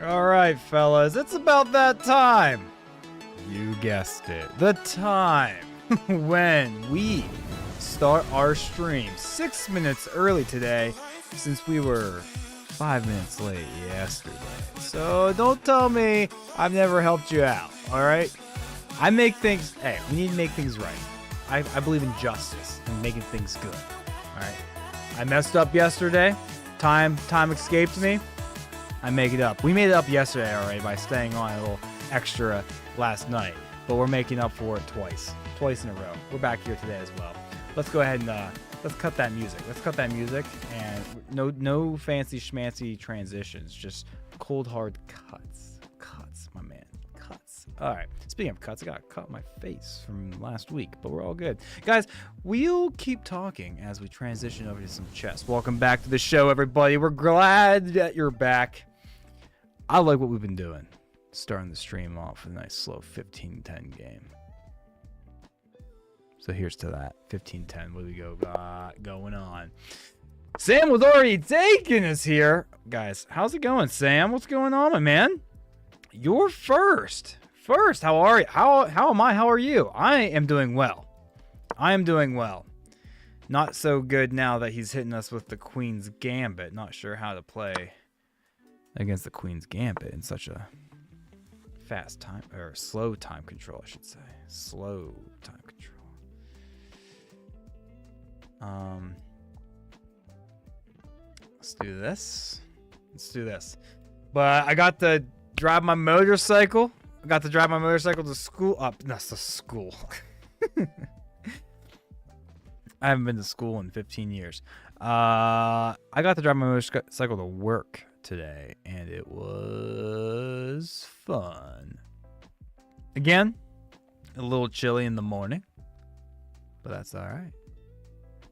All right, fellas, it's about that time. You guessed it. The time when we start our stream 6 minutes early today since we were 5 minutes late yesterday. So don't tell me I've never helped you out, all right? I make things, hey, we need to make things right. I believe in justice and making things good, all right? I messed up yesterday. Time escaped me. I make it up. We made it up yesterday already by staying on a little extra last night, but we're making up for it twice in a row. We're back here today as well. Let's go ahead and let's cut that music. And no fancy schmancy transitions, just cold hard cuts, my man, cuts. All right. Speaking of cuts, I got a cut on my face from last week, but we're all good, guys. We'll keep talking as we transition over to some chess. Welcome back to the show, everybody. We're glad that you're back. I like what we've been doing. Starting the stream off with a nice slow 15-10 game. So here's to that. 15-10. What do we got going on? Sam was already taking us here. Guys, how's it going, Sam? What's going on, my man? You're first. How are you? How am I? How are you? I am doing well. Not so good now that he's hitting us with the Queen's Gambit. Not sure how to play against the Queen's Gambit in such a fast time, or slow time control, I should say. Slow time control. Let's do this. But I got to drive my motorcycle. To school. That's the school. I haven't been to school in 15 years. I got to drive my motorcycle to work today, and it was fun. Again, a little chilly in the morning, but that's all right.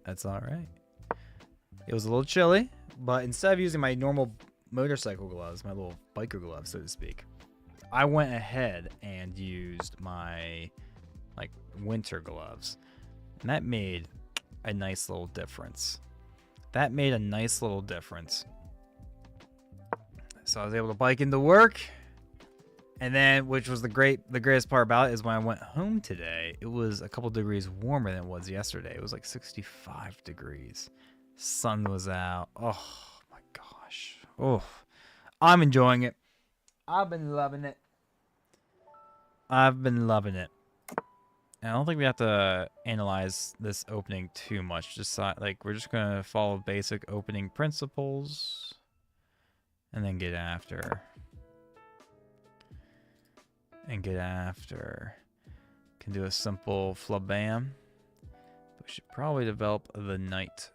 It was a little chilly, but instead of using my normal motorcycle gloves, my little biker gloves, so to speak, I went ahead and used my winter gloves, and that made a nice little difference. So I was able to bike into work, and then, which was the greatest part about it, is when I went home today, it was a couple degrees warmer than it was yesterday. It was like 65 degrees. Sun was out. Oh my gosh. Oh, I'm enjoying it. I've been loving it. And I don't think we have to analyze this opening too much. Just we're just gonna follow basic opening principles, and then get after. Can do a simple flabam. We should probably develop the knight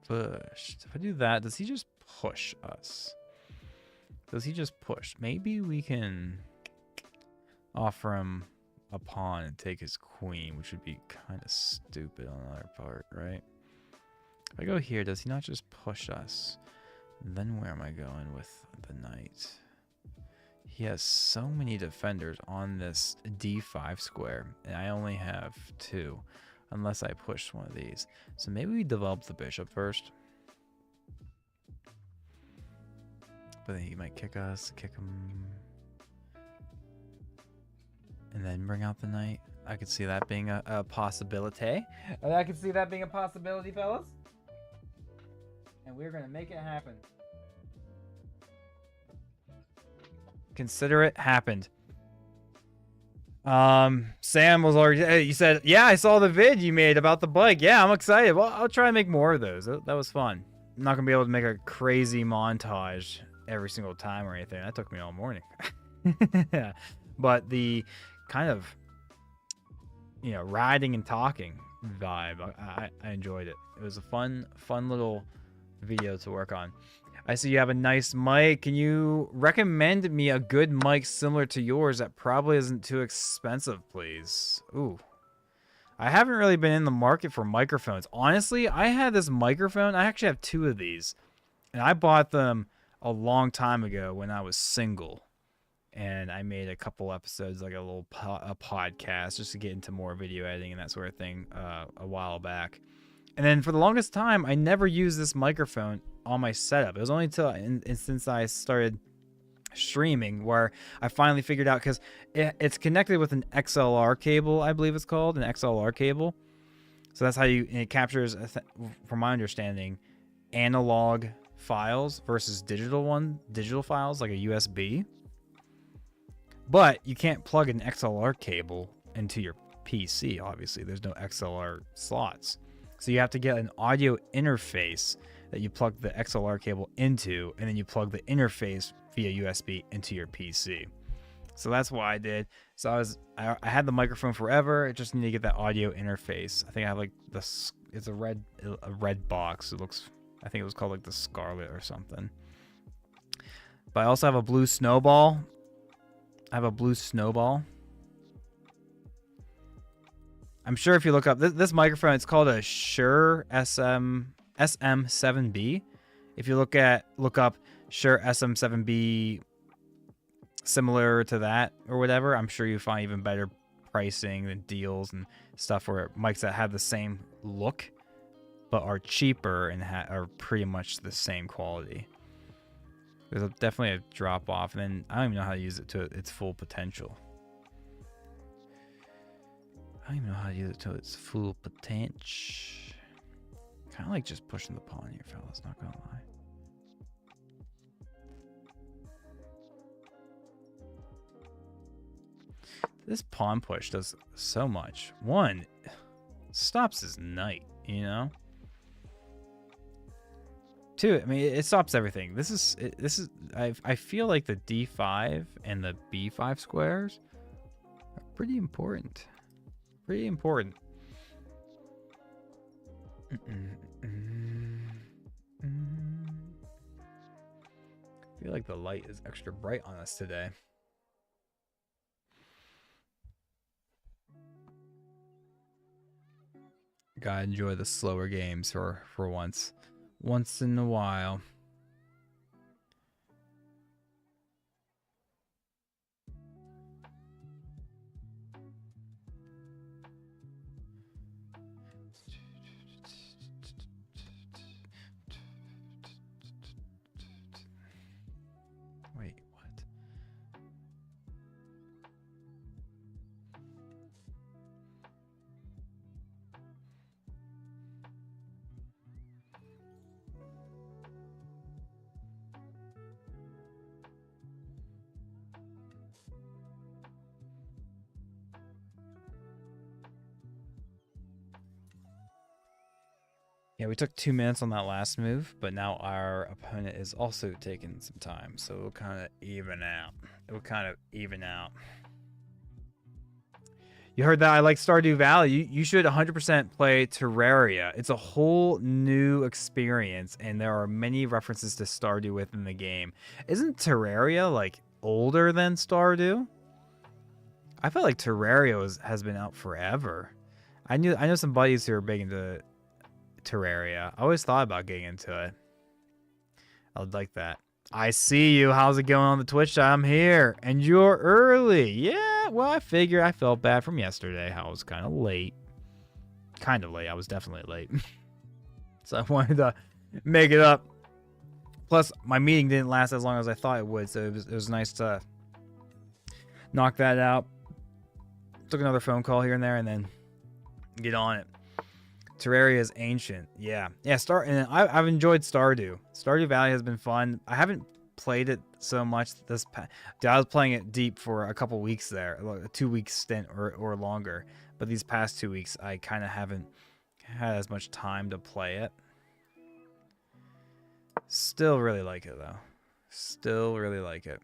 first. If I do that, does he just push us? Maybe we can offer him a pawn and take his queen, which would be kind of stupid on our part, right? If I go here, does he not just push us? Then where am I going with the knight? He has so many defenders on this d5 square, and I only have 2, unless I push one of these. So maybe we develop the bishop first. But then he might kick him, and then bring out the knight. I could see that being a possibility. Fellas. And we're gonna make it happen. Consider it happened. Sam was already. You said, yeah, I saw the vid you made about the bike. Yeah, I'm excited. Well, I'll try and make more of those. That was fun. I'm not gonna be able to make a crazy montage every single time or anything. That took me all morning. But the kind of, riding and talking vibe, I enjoyed it. It was a fun little video to work on. I see you have a nice mic. Can you recommend me a good mic similar to yours that probably isn't too expensive, please? Ooh. I haven't really been in the market for microphones. Honestly, I had this microphone. I actually have 2 of these. And I bought them a long time ago when I was single. And I made a couple episodes, like a little podcast, just to get into more video editing and that sort of thing a while back. And then for the longest time, I never used this microphone on my setup. It was only since I started streaming, where I finally figured out, because it's connected with an XLR cable, I believe it's called, an XLR cable. So that's how it captures, from my understanding, analog files versus digital files like a USB. But you can't plug an XLR cable into your PC, obviously. There's no XLR slots. So you have to get an audio interface that you plug the XLR cable into, and then you plug the interface via USB into your PC. So that's what I did. So I had the microphone forever. I just need to get that audio interface. I think I have like this. It's a red box. It looks. I think it was called like the Scarlet or something. But I also have a blue snowball. I'm sure if you look up this microphone, it's called a Shure SM7B. If you look up Shure SM7B, similar to that or whatever, I'm sure you find even better pricing and deals and stuff for mics that have the same look but are cheaper and are pretty much the same quality. There's definitely a drop off, and then I don't even know how to use it to its full potential. Kind of like just pushing the pawn here, fellas, not gonna lie. This pawn push does so much. One, stops his knight, you know? Two, I mean, it stops everything. I feel like the D5 and the B5 squares are pretty important. I feel like the light is extra bright on us today. Gotta enjoy the slower games for once in a while. Wait, what? Yeah, we took 2 minutes on that last move, but now our opponent is also taking some time, so it'll kind of even out. You heard that I like Stardew Valley. You should 100% play Terraria. It's a whole new experience, and there are many references to Stardew within the game. Isn't Terraria like older than Stardew? I felt like Terraria has been out forever. I know some buddies who are big into Terraria. I always thought about getting into it. I would like that. I see you. How's it going on the Twitch? I'm here. And you're early. Yeah, well, I figured. I felt bad from yesterday. I was kind of late. I was definitely late. So I wanted to make it up. Plus, my meeting didn't last as long as I thought it would. So it was nice to knock that out. Took another phone call here and there and then get on it. Terraria is ancient. Yeah. And I've enjoyed Stardew. Stardew Valley has been fun. I haven't played it so much I was playing it deep for a couple weeks there, a 2-week stint or longer. But these past 2 weeks, I kind of haven't had as much time to play it. Still really like it, though. Still really like it.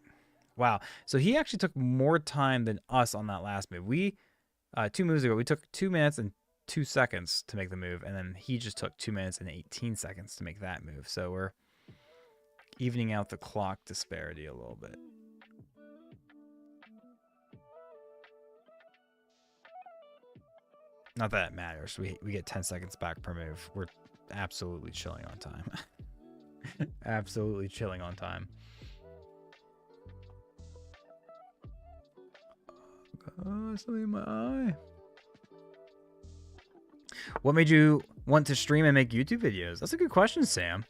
Wow. So he actually took more time than us on that last move. 2 moves ago, we took 2 minutes and 2 seconds to make the move, and then he just took 2 minutes and 18 seconds to make that move. So we're evening out the clock disparity a little bit. Not that it matters. We get 10 seconds back per move. We're absolutely chilling on time. Absolutely chilling on time. Oh, something in my eye. What made you want to stream and make YouTube videos? That's a good question, Sam.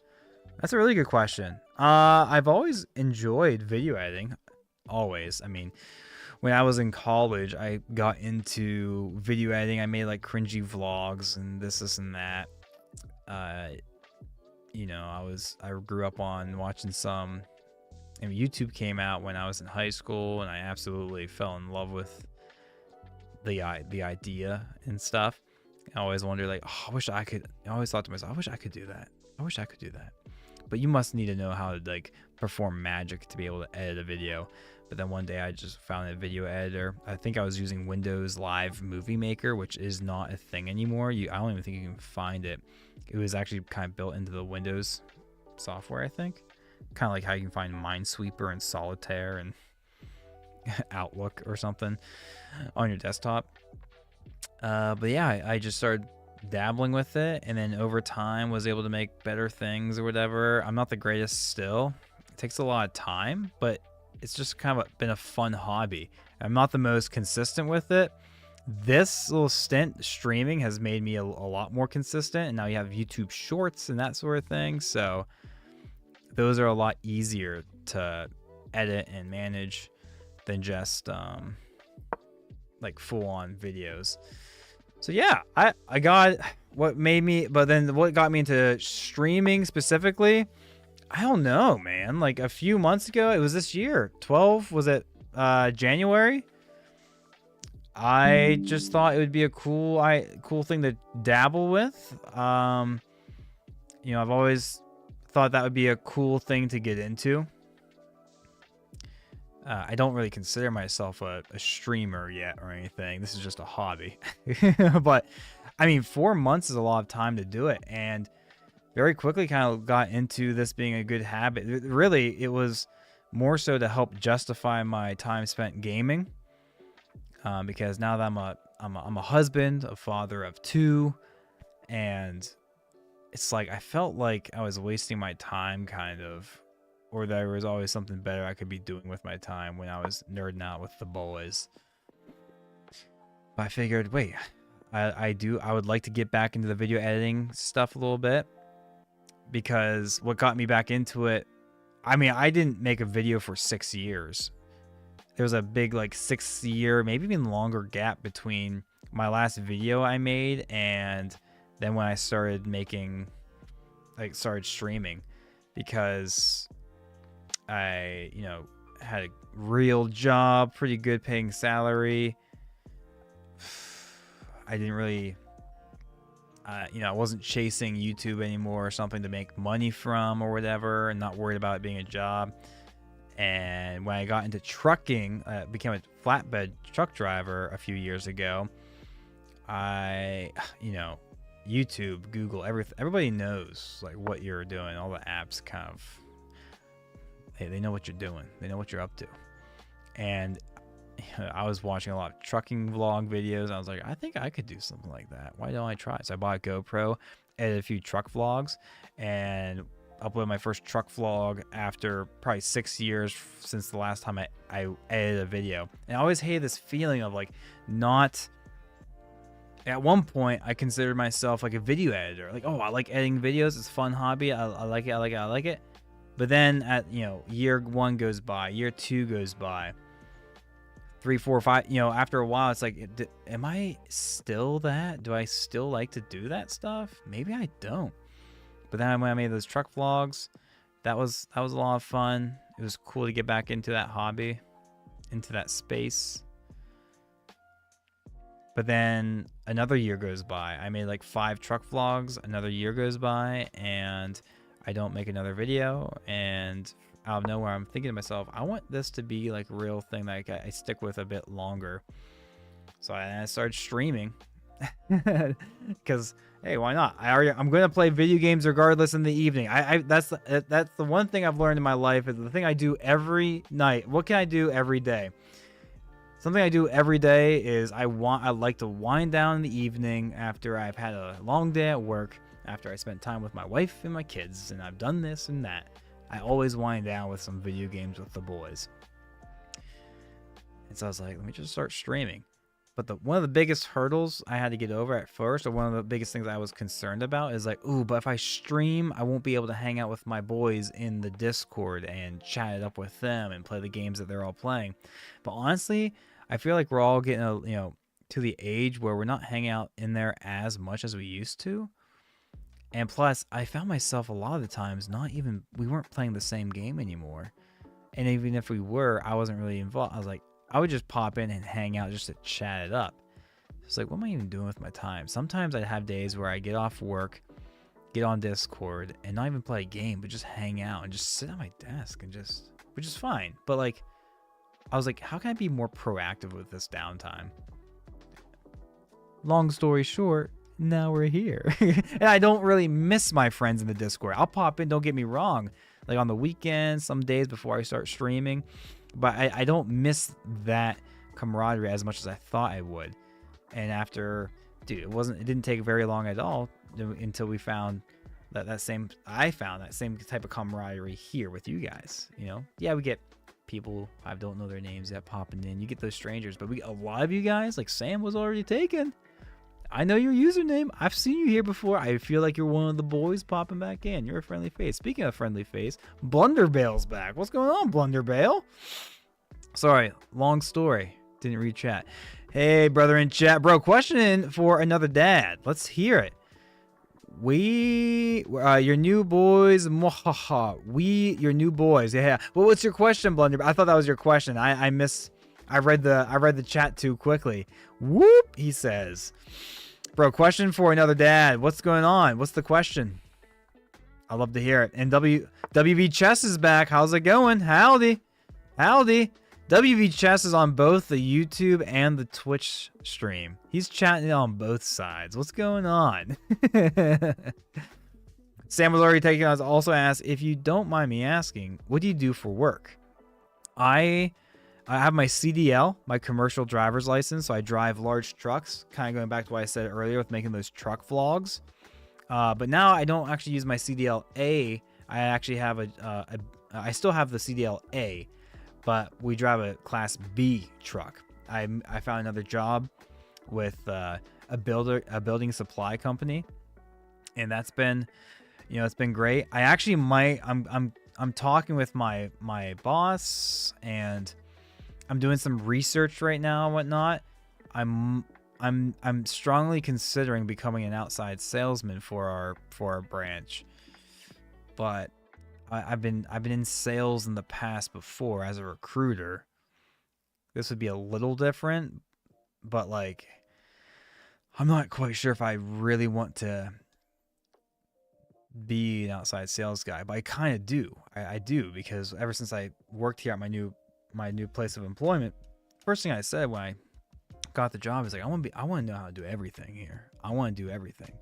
That's a really good question. I've always enjoyed video editing. always. I mean, when I was in college, I got into video editing. I made like cringy vlogs and this and that. Uh, I grew up on watching some. And YouTube came out when I was in high school, and I absolutely fell in love with the idea and stuff. I always wondered, like, oh, I wish I could. I always thought to myself, I wish I could do that. I wish I could do that. But you must need to know how to like perform magic to be able to edit a video. But then one day I just found a video editor. I think I was using Windows Live Movie Maker, which is not a thing anymore. I don't even think you can find it. It was actually kind of built into the Windows software, I think. Kind of like how you can find Minesweeper and Solitaire and Outlook or something on your desktop. But yeah, I just started dabbling with it, and then over time was able to make better things or whatever. I'm not the greatest still. It takes a lot of time, but it's just kind of been a fun hobby. I'm not the most consistent with it. This little stint streaming has made me a lot more consistent, and now you have YouTube Shorts and that sort of thing, so those are a lot easier to edit and manage than just like full-on videos. So yeah, I got what got me into streaming specifically, I don't know, man. Like a few months ago, it was this year, was it January? I just thought it would be a cool thing to dabble with. I've always thought that would be a cool thing to get into. I don't really consider myself a streamer yet or anything. This is just a hobby. But I mean, 4 months is a lot of time to do it, and very quickly kind of got into this being a good habit. Really, it was more so to help justify my time spent gaming, because now that I'm a husband, a father of 2, and it's like I felt like I was wasting my time kind of, or there was always something better I could be doing with my time when I was nerding out with the boys. But I figured, wait, I would like to get back into the video editing stuff a little bit, because what got me back into it, I mean, I didn't make a video for 6 years. There was a big like 6-year, maybe even longer gap between my last video I made and then when I started streaming, because I, had a real job, pretty good paying salary. I didn't really, I wasn't chasing YouTube anymore or something to make money from or whatever, and not worried about it being a job. And when I got into trucking, became a flatbed truck driver a few years ago, YouTube, Google, everybody knows like what you're doing. All the apps kind of, they know what you're doing. They know what you're up to. And I was watching a lot of trucking vlog videos. And I was like, I think I could do something like that. Why don't I try? So I bought a GoPro, edited a few truck vlogs, and uploaded my first truck vlog after probably 6 years since the last time I edited a video. And I always hated this feeling of like not... At one point, I considered myself like a video editor. Like, oh, I like editing videos. It's a fun hobby. I like it. But then at, year 1 goes by, year 2 goes by, 3, 4, 5, after a while, it's like, am I still that? Do I still like to do that stuff? Maybe I don't. But then when I made those truck vlogs, that was a lot of fun. It was cool to get back into that hobby, into that space. But then another year goes by. I made like 5 truck vlogs. Another year goes by, and I don't make another video. And out of nowhere, I'm thinking to myself, I want this to be like a real thing that I stick with a bit longer. So I started streaming. Because hey, why not? I'm going to play video games regardless in the evening. That's the one thing I've learned in my life, is the thing I do every night. What can I do every day? Something I do every day is I like to wind down in the evening after I've had a long day at work, after I spent time with my wife and my kids, and I've done this and that. I always wind down with some video games with the boys. And so I was like, let me just start streaming. But one of the biggest hurdles I had to get over at first, or one of the biggest things I was concerned about, is like, ooh, but if I stream, I won't be able to hang out with my boys in the Discord and chat it up with them and play the games that they're all playing. But honestly, I feel like we're all getting, to the age where we're not hanging out in there as much as we used to. And plus, I found myself a lot of the times we weren't playing the same game anymore. And even if we were, I wasn't really involved. I would just pop in and hang out just to chat it up. It's like, what am I even doing with my time? Sometimes I'd have days where I get off work, get on Discord, and not even play a game, but just hang out and just sit at my desk which is fine. But like, I was like, how can I be more proactive with this downtime? Long story short, now we're here. And I don't really miss my friends in the Discord. I'll pop in, don't get me wrong, like on the weekends, some days before I start streaming. But I don't miss that camaraderie as much as I thought I would. And after, dude, it didn't take very long at all until we found that same type of camaraderie here with you guys. Yeah, we get people I don't know their names yet popping in. You get those strangers, but a lot of you guys, like Sam was already taken. I know your username. I've seen you here before. I feel like you're one of the boys popping back in. You're a friendly face. Speaking of friendly face, Blunderbale's back. What's going on, Blunderbale? Sorry, long story. Didn't read chat. Hey, brother in chat. Bro, question for another dad. Let's hear it. Your new boys. Your new boys. Yeah. Well, what's your question, Blunderbale? I thought that was your question. I read the chat too quickly. Whoop, he says. Bro, question for another dad. What's going on? What's the question? I love to hear it. And WV Chess is back. How's it going? Howdy. WV Chess is on both the YouTube and the Twitch stream. He's chatting on both sides. What's going on? Sam was already taking us. Also asked, if you don't mind me asking, what do you do for work? I have my CDL, my commercial driver's license, so I drive large trucks, kind of going back to what I said earlier with making those truck vlogs. But now I don't actually use my CDL-A. I actually have I still have the CDL-A, but we drive a Class B truck. I found another job with a building supply company, and that's been, it's been great. I actually I'm talking with my boss, and I'm doing some research right now and whatnot. I'm strongly considering becoming an outside salesman for our branch. But I've been in sales in the past before as a recruiter. This would be a little different, but like, I'm not quite sure if I really want to be an outside sales guy, but I kind of do. I do, because ever since I worked here at my new place of employment, first thing I said when I got the job is like, I want to know how to do everything here. I want to do everything.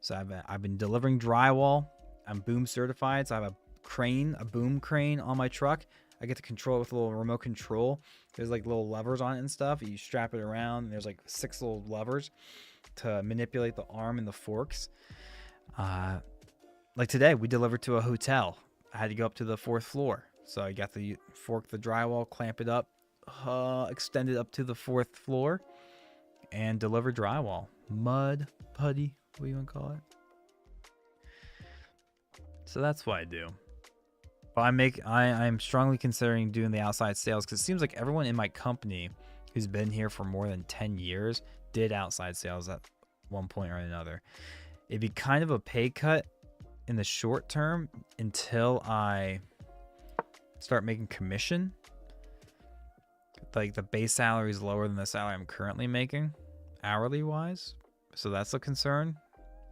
So I've been delivering drywall. I'm boom certified, so I have a boom crane on my truck. I get to control it with a little remote control. There's like little levers on it and stuff. You strap it around, and there's like 6 little levers to manipulate the arm and the forks. Like today, we delivered to a hotel. I had to go up to the 4th floor. So I got to fork the drywall, clamp it up, extend it up to the 4th floor, and deliver drywall. Mud, putty, what do you want to call it? So that's what I do. But I'm strongly considering doing the outside sales, because it seems like everyone in my company who's been here for more than 10 years did outside sales at one point or another. It'd be kind of a pay cut in the short term until I start making commission. Like the base salary is lower than the salary I'm currently making hourly wise, so that's a concern.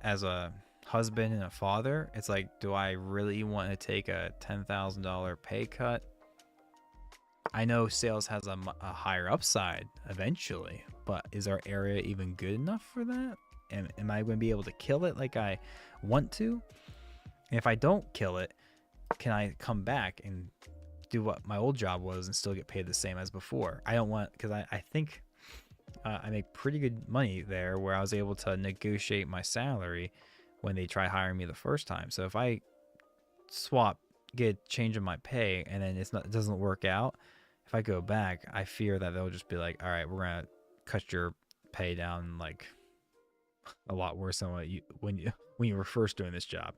As a husband and a father, it's like, do I really want to take a $10,000 pay cut? I know sales has a higher upside eventually, but is our area even good enough for that? And am I going to be able to kill it like I want to? And if I don't kill it, can I come back and do what my old job was and still get paid the same as before? I don't want, because I think I make pretty good money there, where I was able to negotiate my salary when they try hiring me the first time. So if I get a change in my pay, and then it doesn't work out, if I go back, I fear that they'll just be like, all right, we're gonna cut your pay down like a lot worse than what when you were first doing this job.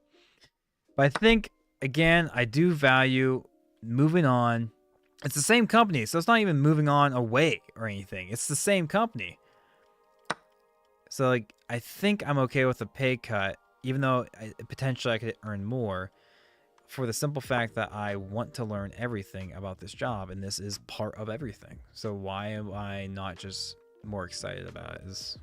But I think again, I do value moving on. It's the same company, so it's not even moving on away or anything. It's the same company. So like I think I'm okay with a pay cut, even though potentially I could earn more, for the simple fact that I want to learn everything about this job, and this is part of everything. So why am I not just more excited about it?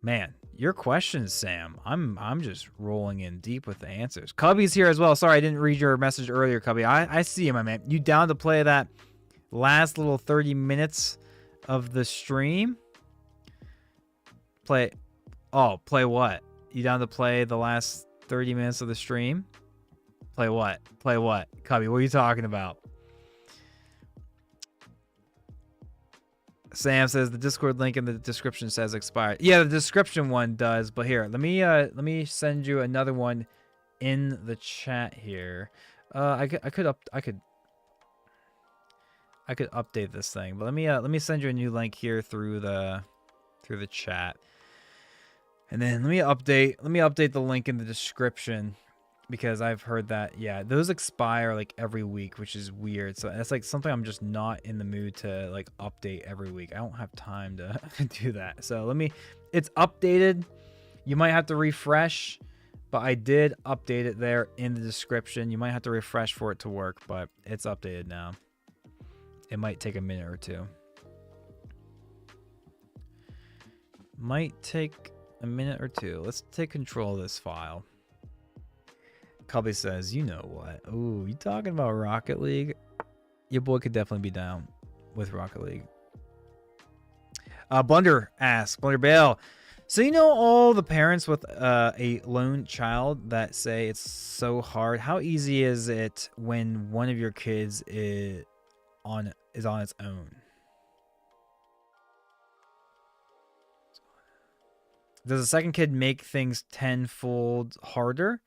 Man, your questions, Sam. I'm just rolling in deep with the answers. Cubby's here as well. Sorry, I didn't read your message earlier, Cubby. I see you, my man. You down to play that last little 30 minutes of the stream? Play what? You down to play the last 30 minutes of the stream? Play what? Play what? Cubby, what are you talking about? Sam says the Discord link in the description says expired. Yeah, the description one does, but here, let me send you another one in the chat here. I could update this thing, but let me send you a new link here through the chat. And then let me update the link in the description, because I've heard that, yeah, those expire like every week, which is weird. So that's like something I'm just not in the mood to like update every week. I don't have time to do that. So it's updated. You might have to refresh, but I did update it there in the description. You might have to refresh for it to work, but it's updated now. It might take a minute or two. Might take a minute or two. Let's take control of this file. Cubby says, you know what? Ooh, you talking about Rocket League? Your boy could definitely be down with Rocket League. Blunder asks, Blunder Bale. So you know all the parents with a lone child that say it's so hard. How easy is it when one of your kids is on its own? Does the second kid make things tenfold harder?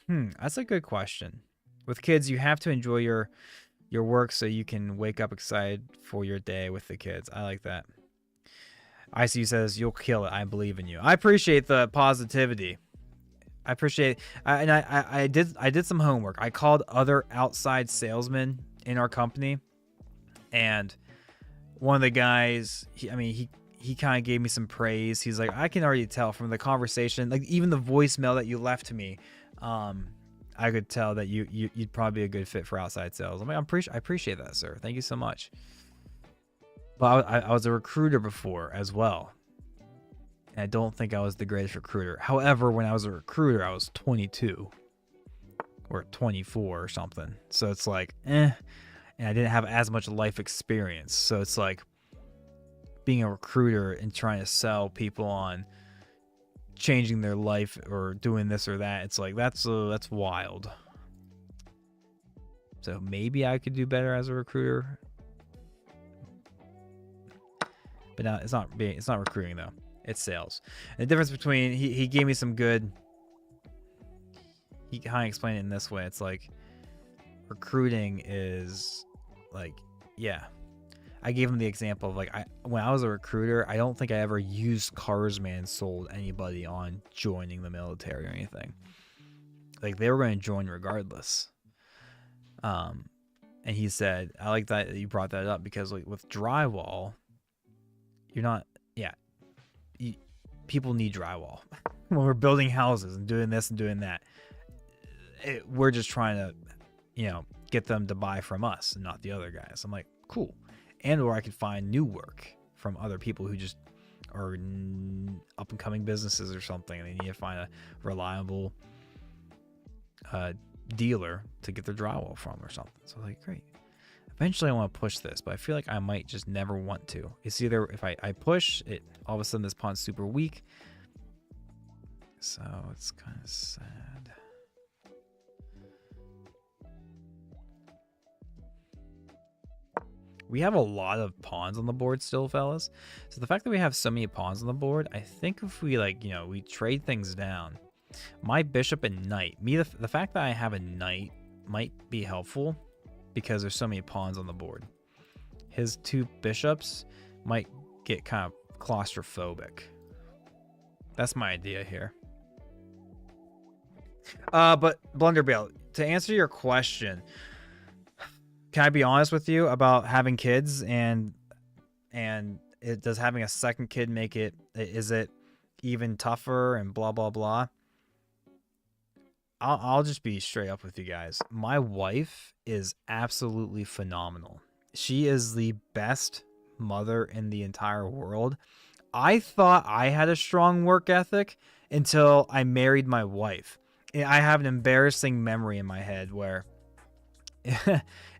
That's a good question. With kids, you have to enjoy your work so you can wake up excited for your day with the kids. I like that. ICU says, you'll kill it. I believe in you. I appreciate the positivity. I appreciate and I did some homework. I called other outside salesmen in our company, and one of the guys, he kind of gave me some praise. He's like, I can already tell from the conversation, like even the voicemail that you left to me, I could tell that you'd probably be a good fit for outside sales. I appreciate that, sir. Thank you so much. But I was a recruiter before as well, and I don't think I was the greatest recruiter. However, when I was a recruiter, I was 22 or 24 or something. So it's like, and I didn't have as much life experience. So it's like being a recruiter and trying to sell people on changing their life or doing this or that. It's like, that's wild. So maybe I could do better as a recruiter. But no, it's not recruiting though. It's sales. And the difference between, he gave me some good, he kind of explained it in this way. It's like recruiting is like, yeah. I gave him the example of like, when I was a recruiter, I don't think I ever used Carsman sold anybody on joining the military or anything. Like they were going to join regardless. And he said, I like that you brought that up, because like with drywall, you're not, people need drywall when we're building houses and doing this and doing that. We're just trying to, get them to buy from us and not the other guys. I'm like, cool. And or I could find new work from other people who just are up and coming businesses or something, and they need to find a reliable dealer to get their drywall from or something. So like, great. Eventually I want to push this, but I feel like I might just never want to. It's either if I push it, all of a sudden this pond's super weak. So it's kind of sad. We have a lot of pawns on the board still, fellas. So the fact that we have so many pawns on the board, I think if we we trade things down, my bishop and knight, the fact that I have a knight might be helpful because there's so many pawns on the board. His two bishops might get kind of claustrophobic. That's my idea here. But Blunderbale, to answer your question, can I be honest with you about having kids and does having a second kid make it, is it even tougher and blah, blah, blah? I'll just be straight up with you guys. My wife is absolutely phenomenal. She is the best mother in the entire world. I thought I had a strong work ethic until I married my wife. I have an embarrassing memory in my head where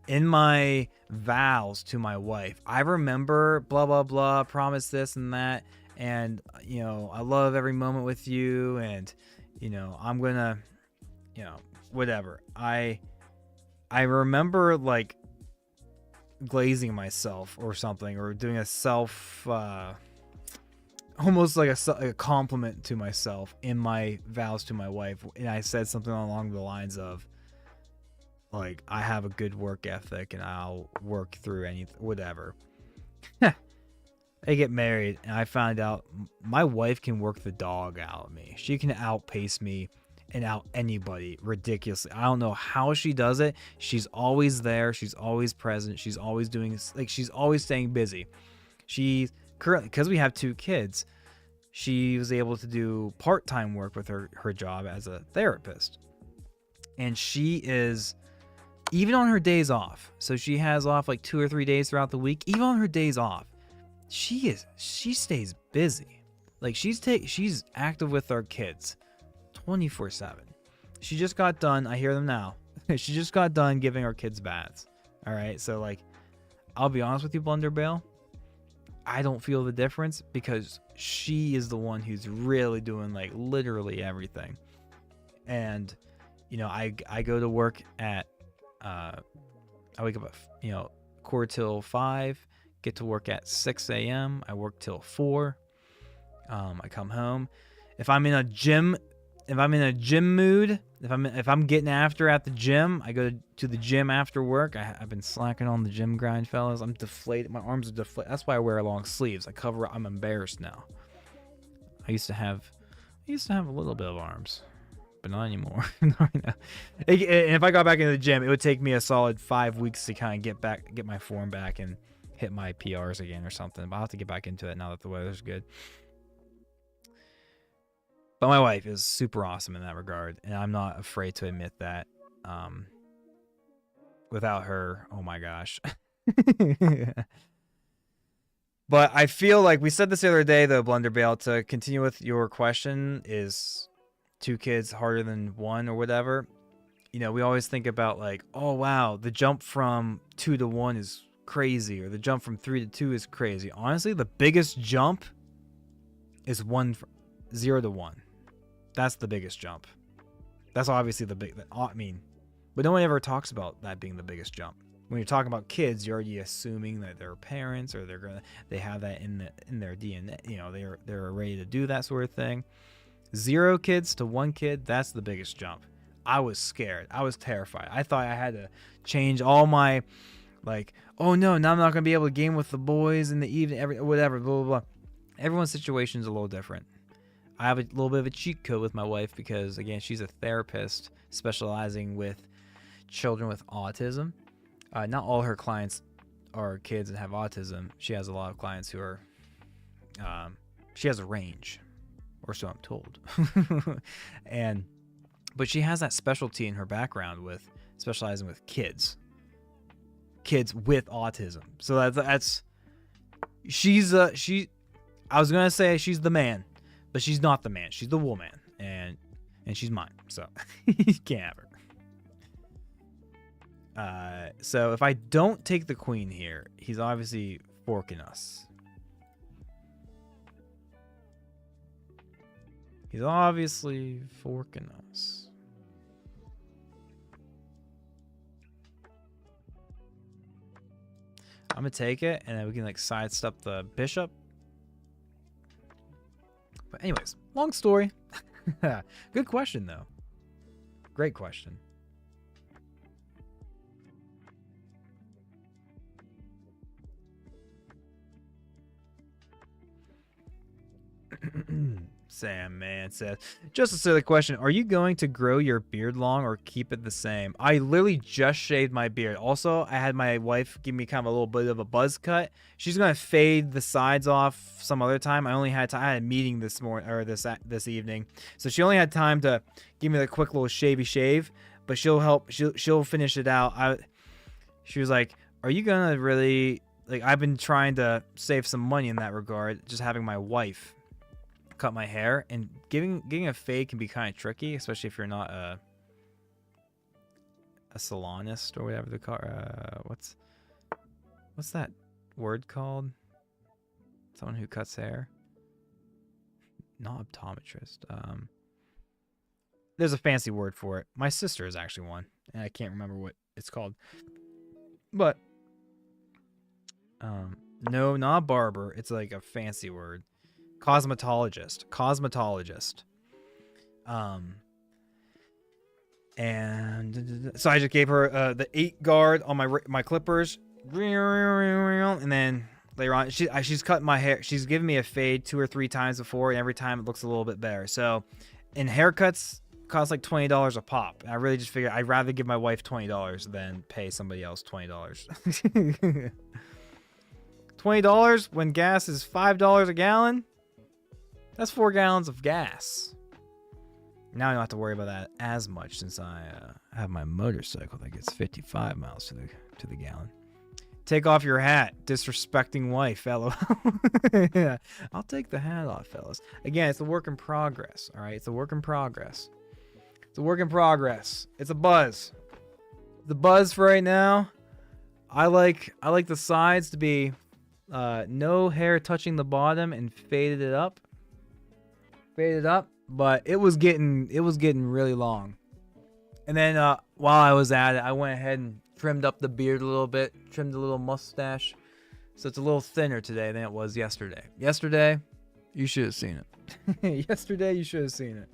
in my vows to my wife, I remember blah, blah, blah, promise this and that. And, you know, I love every moment with you. And, you know, I'm going to, you know, whatever. I remember like glazing myself or something, or doing a self, almost like a compliment to myself in my vows to my wife. And I said something along the lines of, like, I have a good work ethic and I'll work through anything, whatever. I get married and I found out my wife can work the dog out of me. She can outpace me and out anybody ridiculously. I don't know how she does it. She's always there. She's always present. She's always doing, like, she's always staying busy. She currently, because we have 2 kids, she was able to do part-time work with her job as a therapist. And she is, even on her days off, so she has off like 2 or 3 days throughout the week, even on her days off, she stays busy. Like, she's active with our kids 24/7. She just got done, I hear them now. She just got done giving our kids baths. All right, so like, I'll be honest with you, Blunderbale, I don't feel the difference because she is the one who's really doing like literally everything. And you know, I go to work at I wake up at, you know, 4:45, get to work at 6 a.m. I work till 4. I come home. If I'm in a gym mood, if I'm getting after at the gym, I go to the gym after work. I've been slacking on the gym grind, fellas. I'm deflated. My arms are deflated. That's why I wear long sleeves. I'm embarrassed now. I used to have a little bit of arms, but not anymore. And if I got back into the gym, it would take me a solid 5 weeks to kind of get my form back and hit my PRs again or something. But I'll have to get back into it now that the weather's good. But my wife is super awesome in that regard, and I'm not afraid to admit that. Without her, oh my gosh. But I feel like we said this the other day, though, Blunderbale, to continue with your question, is 2 kids harder than 1 or whatever. You know, we always think about like, oh wow, the jump from 2 to 1 is crazy, or the jump from 3 to 2 is crazy. Honestly, the biggest jump is 0 to 1. That's the biggest jump. That's obviously but no one ever talks about that being the biggest jump. When you're talking about kids, you're already assuming that they're parents, or they have that in their DNA. You know, they're ready to do that sort of thing. 0 kids to 1 kid, that's the biggest jump. I was scared. I was terrified. I thought I had to change all my, like, oh no, now I'm not gonna be able to game with the boys in the evening, whatever, blah blah blah. Everyone's situation is a little different. I have a little bit of a cheat code with my wife because, again, she's a therapist specializing with children with autism. Not all her clients are kids that have autism. She has a lot of clients who are, she has a range, or so I'm told. But she has that specialty in her background with specializing with kids with autism. So I was going to say she's the man. But she's not the man. She's the woman. And she's mine. So you can't have her. So if I don't take the queen here, he's obviously forking us. He's obviously forking us. I'm going to take it, and then we can like sidestep the bishop. But anyways, long story. Good question, though. Great question. Sam Man says, just a silly question. Are you going to grow your beard long or keep it the same? I literally just shaved my beard. Also, I had my wife give me kind of a little bit of a buzz cut. She's going to fade the sides off some other time. I had a meeting this morning or this evening. So she only had time to give me the quick little shavy shave, but she'll finish it out. She was like, "Are you going to really like I've been trying to save some money in that regard, just having my wife cut my hair, and getting a fade can be kind of tricky, especially if you're not a salonist or whatever the car. What's that word called? Someone who cuts hair. Not optometrist. There's a fancy word for it. My sister is actually one, and I can't remember what it's called. But no, not a barber. It's like a fancy word. Cosmetologist. And so I just gave her the 8 guard on my clippers, and then later on she's cut my hair. She's given me a fade 2 or 3 times before, and every time it looks a little bit better. So, and haircuts cost like $20 a pop. And I really just figured I'd rather give my wife $20 than pay somebody else $20. $20 when gas is $5 a gallon. That's 4 gallons of gas. Now I don't have to worry about that as much since I have my motorcycle that gets 55 miles to the gallon. Take off your hat, disrespecting wife, LOL. Yeah, I'll take the hat off, fellas. Again, it's a work in progress. All right, it's a work in progress. It's a work in progress. It's a buzz. The buzz for right now. I like the sides to be no hair touching the bottom and faded it up. But it was getting really long. And then while I was at it, I went ahead and trimmed up the beard a little bit, trimmed a little mustache, so it's a little thinner today than it was yesterday. Yesterday, you should have seen it. Yesterday, you should have seen it.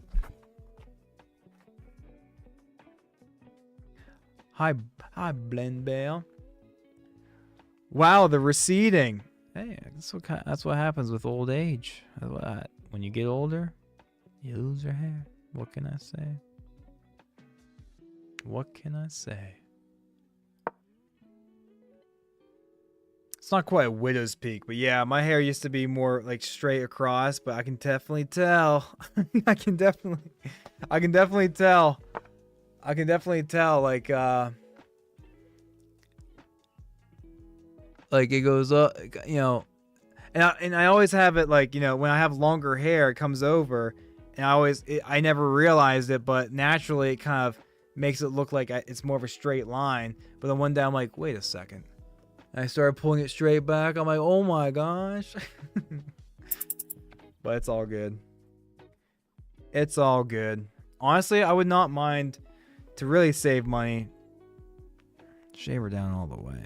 Hi, Blend Bale. Wow, the receding. Hey, that's what happens with old age. When you get older, you lose your hair. What can I say? What can I say? It's not quite a widow's peak, but yeah, my hair used to be more like straight across, but I can definitely tell. I can definitely tell. Like it goes up, you know, and I always have it like, you know, when I have longer hair, it comes over, and I never realized it, but naturally it kind of makes it look like it's more of a straight line. But then one day I'm like, wait a second. And I started pulling it straight back. I'm like, oh my gosh. But it's all good. It's all good. Honestly, I would not mind, to really save money, shave her down all the way.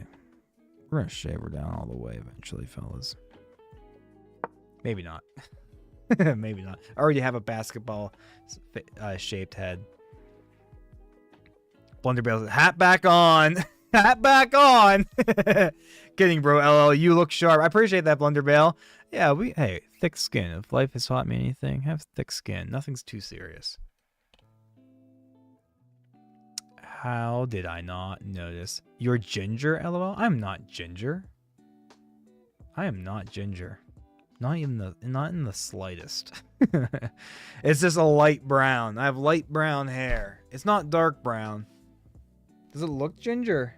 We're going to shave her down all the way eventually, fellas. Maybe not. Maybe not. I already have a basketball shaped head. Blunderbell's hat back on. Hat back on. Kidding, bro. LL, you look sharp. I appreciate that, Blunderbell. Yeah, hey, thick skin. If life has taught me anything, have thick skin. Nothing's too serious. How did I not notice? You're ginger, LOL? I'm not ginger. I am not ginger. Not in the slightest. It's just a light brown. I have light brown hair. It's not dark brown. Does it look ginger?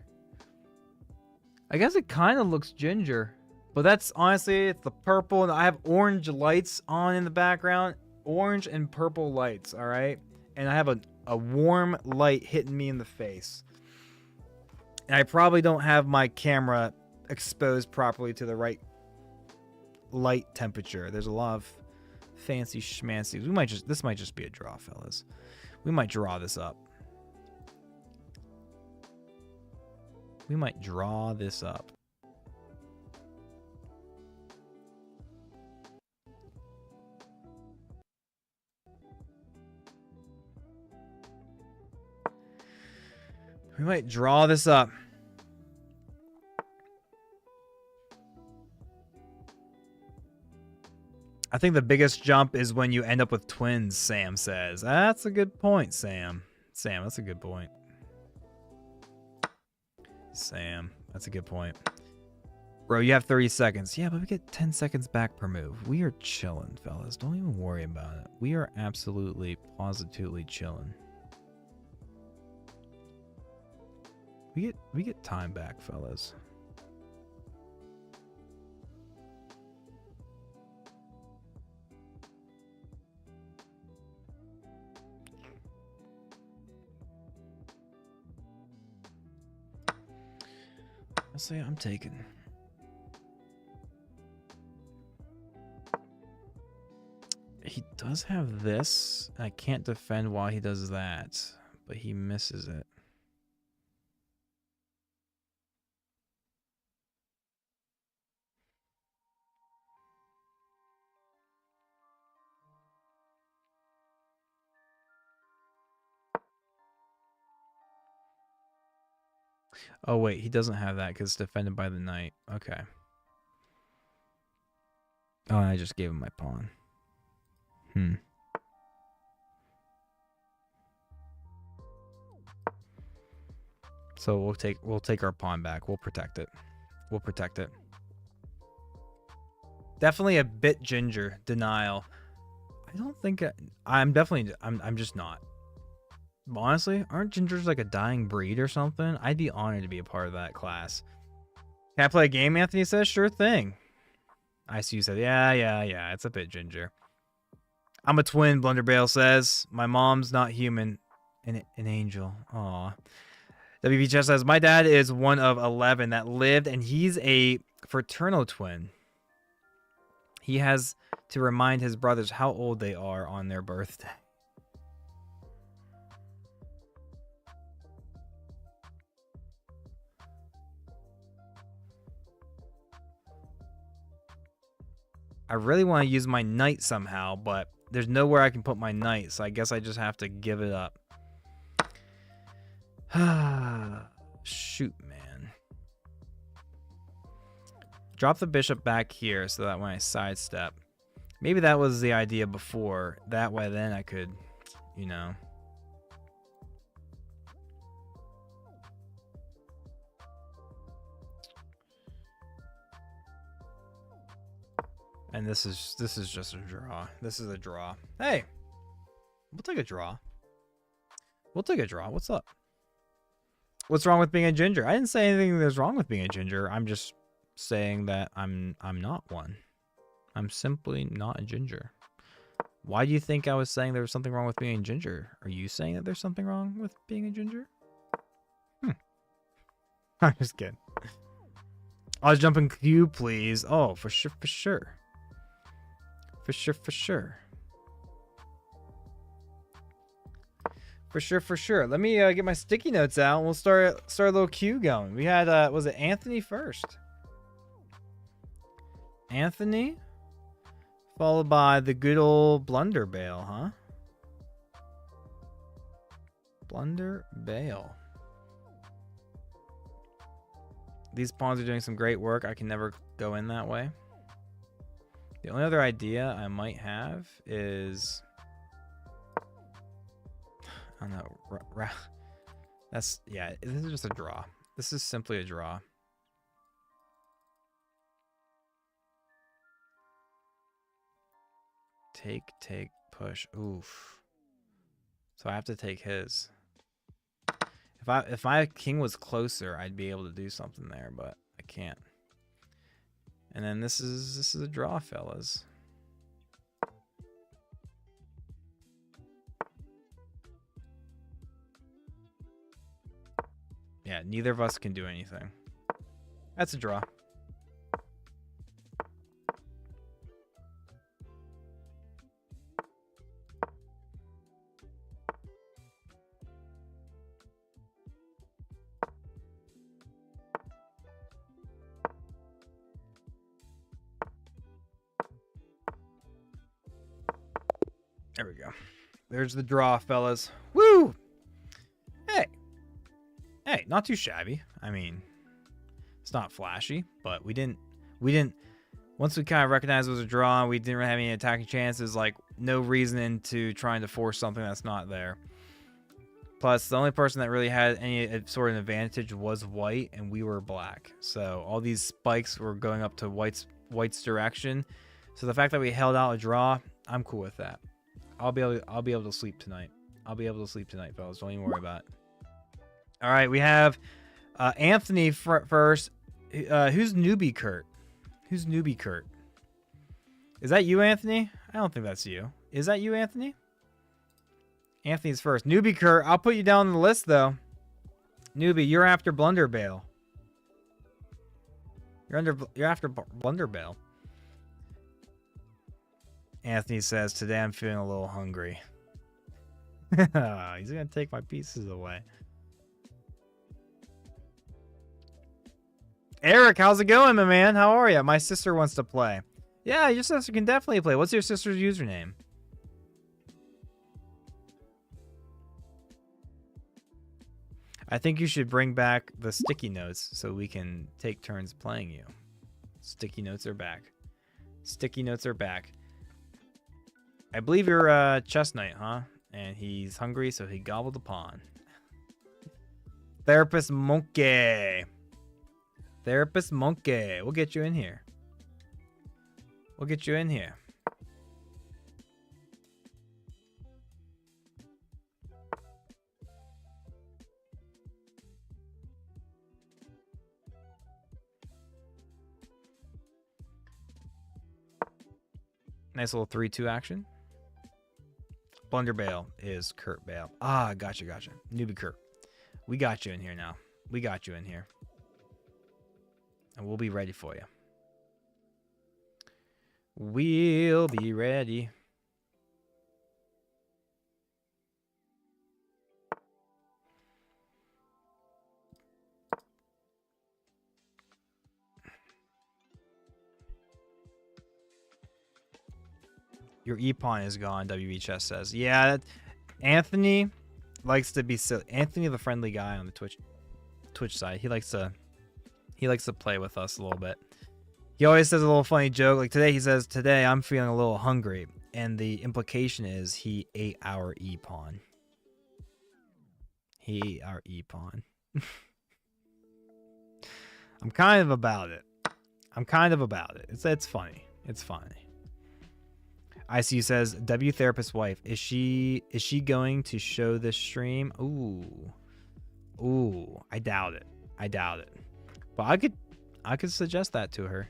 I guess it kind of looks ginger. But that's honestly, it's the purple. And I have orange lights on in the background. Orange and purple lights, all right? And I have a warm light hitting me in the face. And I probably don't have my camera exposed properly to the right light temperature. There's a lot of fancy schmancy. This might just be a draw, fellas. We might draw this up. We might draw this up. We might draw this up. I think the biggest jump is when you end up with twins, Sam says. That's a good point, Sam. Sam, that's a good point. Sam, that's a good point. Bro, you have 30 seconds. Yeah, but we get 10 seconds back per move. We are chilling, fellas. Don't even worry about it. We are absolutely, positively chilling. We get time back, fellas. I'll say I'm taking. He does have this. I can't defend while he does that, but he misses it. Oh, wait, he doesn't have that because it's defended by the knight. Okay. Oh, I just gave him my pawn. So we'll take our pawn back. We'll protect it. We'll protect it. Definitely a bit ginger. Denial. I don't think I'm just not. Honestly, aren't gingers like a dying breed or something? I'd be honored to be a part of that class. Can I play a game, Anthony says? Sure thing. I see you said, yeah, it's a bit ginger. I'm a twin, Blunderbale says. My mom's not human. An angel. Aw. WB says, my dad is one of 11 that lived, and he's a fraternal twin. He has to remind his brothers how old they are on their birthday. I really want to use my knight somehow, but there's nowhere I can put my knight, so I guess I just have to give it up. Shoot, man. Drop the bishop back here so that when I sidestep. Maybe that was the idea before. That way then I could, you know. And this is just a draw. This is a draw. Hey, we'll take a draw. We'll take a draw. What's up? What's wrong with being a ginger? I didn't say anything that's wrong with being a ginger. I'm just saying that I'm not one. I'm simply not a ginger. Why do you think I was saying there was something wrong with being a ginger? Are you saying that there's something wrong with being a ginger? I'm just kidding. I was jumping Q, please. Oh, for sure, for sure. For sure, for sure. For sure, for sure. Let me get my sticky notes out and we'll start a little queue going. We had, was it Anthony first? Anthony? Followed by the good old Blunderbale, huh? Blunderbale. These pawns are doing some great work. I can never go in that way. The only other idea I might have is... I don't know. That's, yeah, this is just a draw. This is simply a draw. Take, push. Oof. So I have to take his. If my king was closer, I'd be able to do something there, but I can't. And then this is a draw, fellas. Yeah, neither of us can do anything. That's a draw. There we go. There's the draw, fellas. Woo! Hey. Hey, not too shabby. I mean, it's not flashy, but we didn't Once we kind of recognized it was a draw and we didn't really have any attacking chances, like, no reason into trying to force something that's not there. Plus, the only person that really had any sort of advantage was white, and we were black. So all these spikes were going up to white's direction. So the fact that we held out a draw, I'm cool with that. I'll be able to sleep tonight. I'll be able to sleep tonight, fellas. Don't even worry about it. All right, we have Anthony first. Who's newbie Kurt? Who's newbie Kurt? Is that you, Anthony? I don't think that's you. Is that you, Anthony? Anthony's first. Newbie Kurt, I'll put you down on the list, though. Newbie, you're after Blunderbale. You're after Blunderbale. Anthony says, today I'm feeling a little hungry. He's going to take my pieces away. Eric, how's it going, my man? How are you? My sister wants to play. Yeah, your sister can definitely play. What's your sister's username? I think you should bring back the sticky notes so we can take turns playing you. Sticky notes are back. Sticky notes are back. I believe you're Chest Knight, huh? And he's hungry, so he gobbled a pawn. Therapist Monkey. Therapist Monkey. We'll get you in here. We'll get you in here. Nice little 3-2 action. Blunderbale is Kurt Bale. Ah, gotcha. Newbie Kurt. We got you in here now. We got you in here. And we'll be ready for you. We'll be ready. Your E-pawn is gone, WBHS says. Yeah, Anthony likes to be silly. Anthony, the friendly guy on the Twitch side, he likes to play with us a little bit. He always says a little funny joke. Like today, he says, today I'm feeling a little hungry. And the implication is he ate our E-pawn. He ate our E-pawn. I'm kind of about it. It's funny. It's funny. ICU says, W therapist wife. Is she going to show this stream? Ooh, I doubt it. But I could suggest that to her.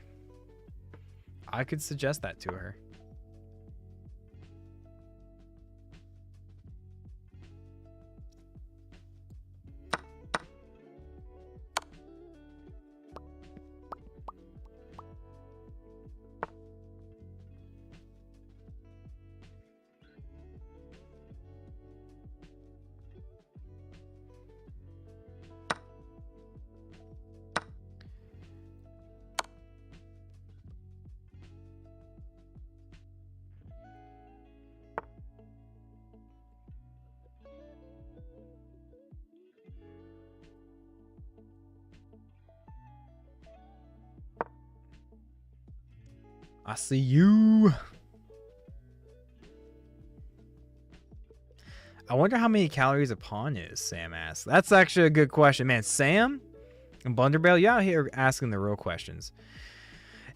I see you. I wonder how many calories a pawn is, Sam asks. That's actually a good question. Man, Sam and Blunderbale, you out here asking the real questions.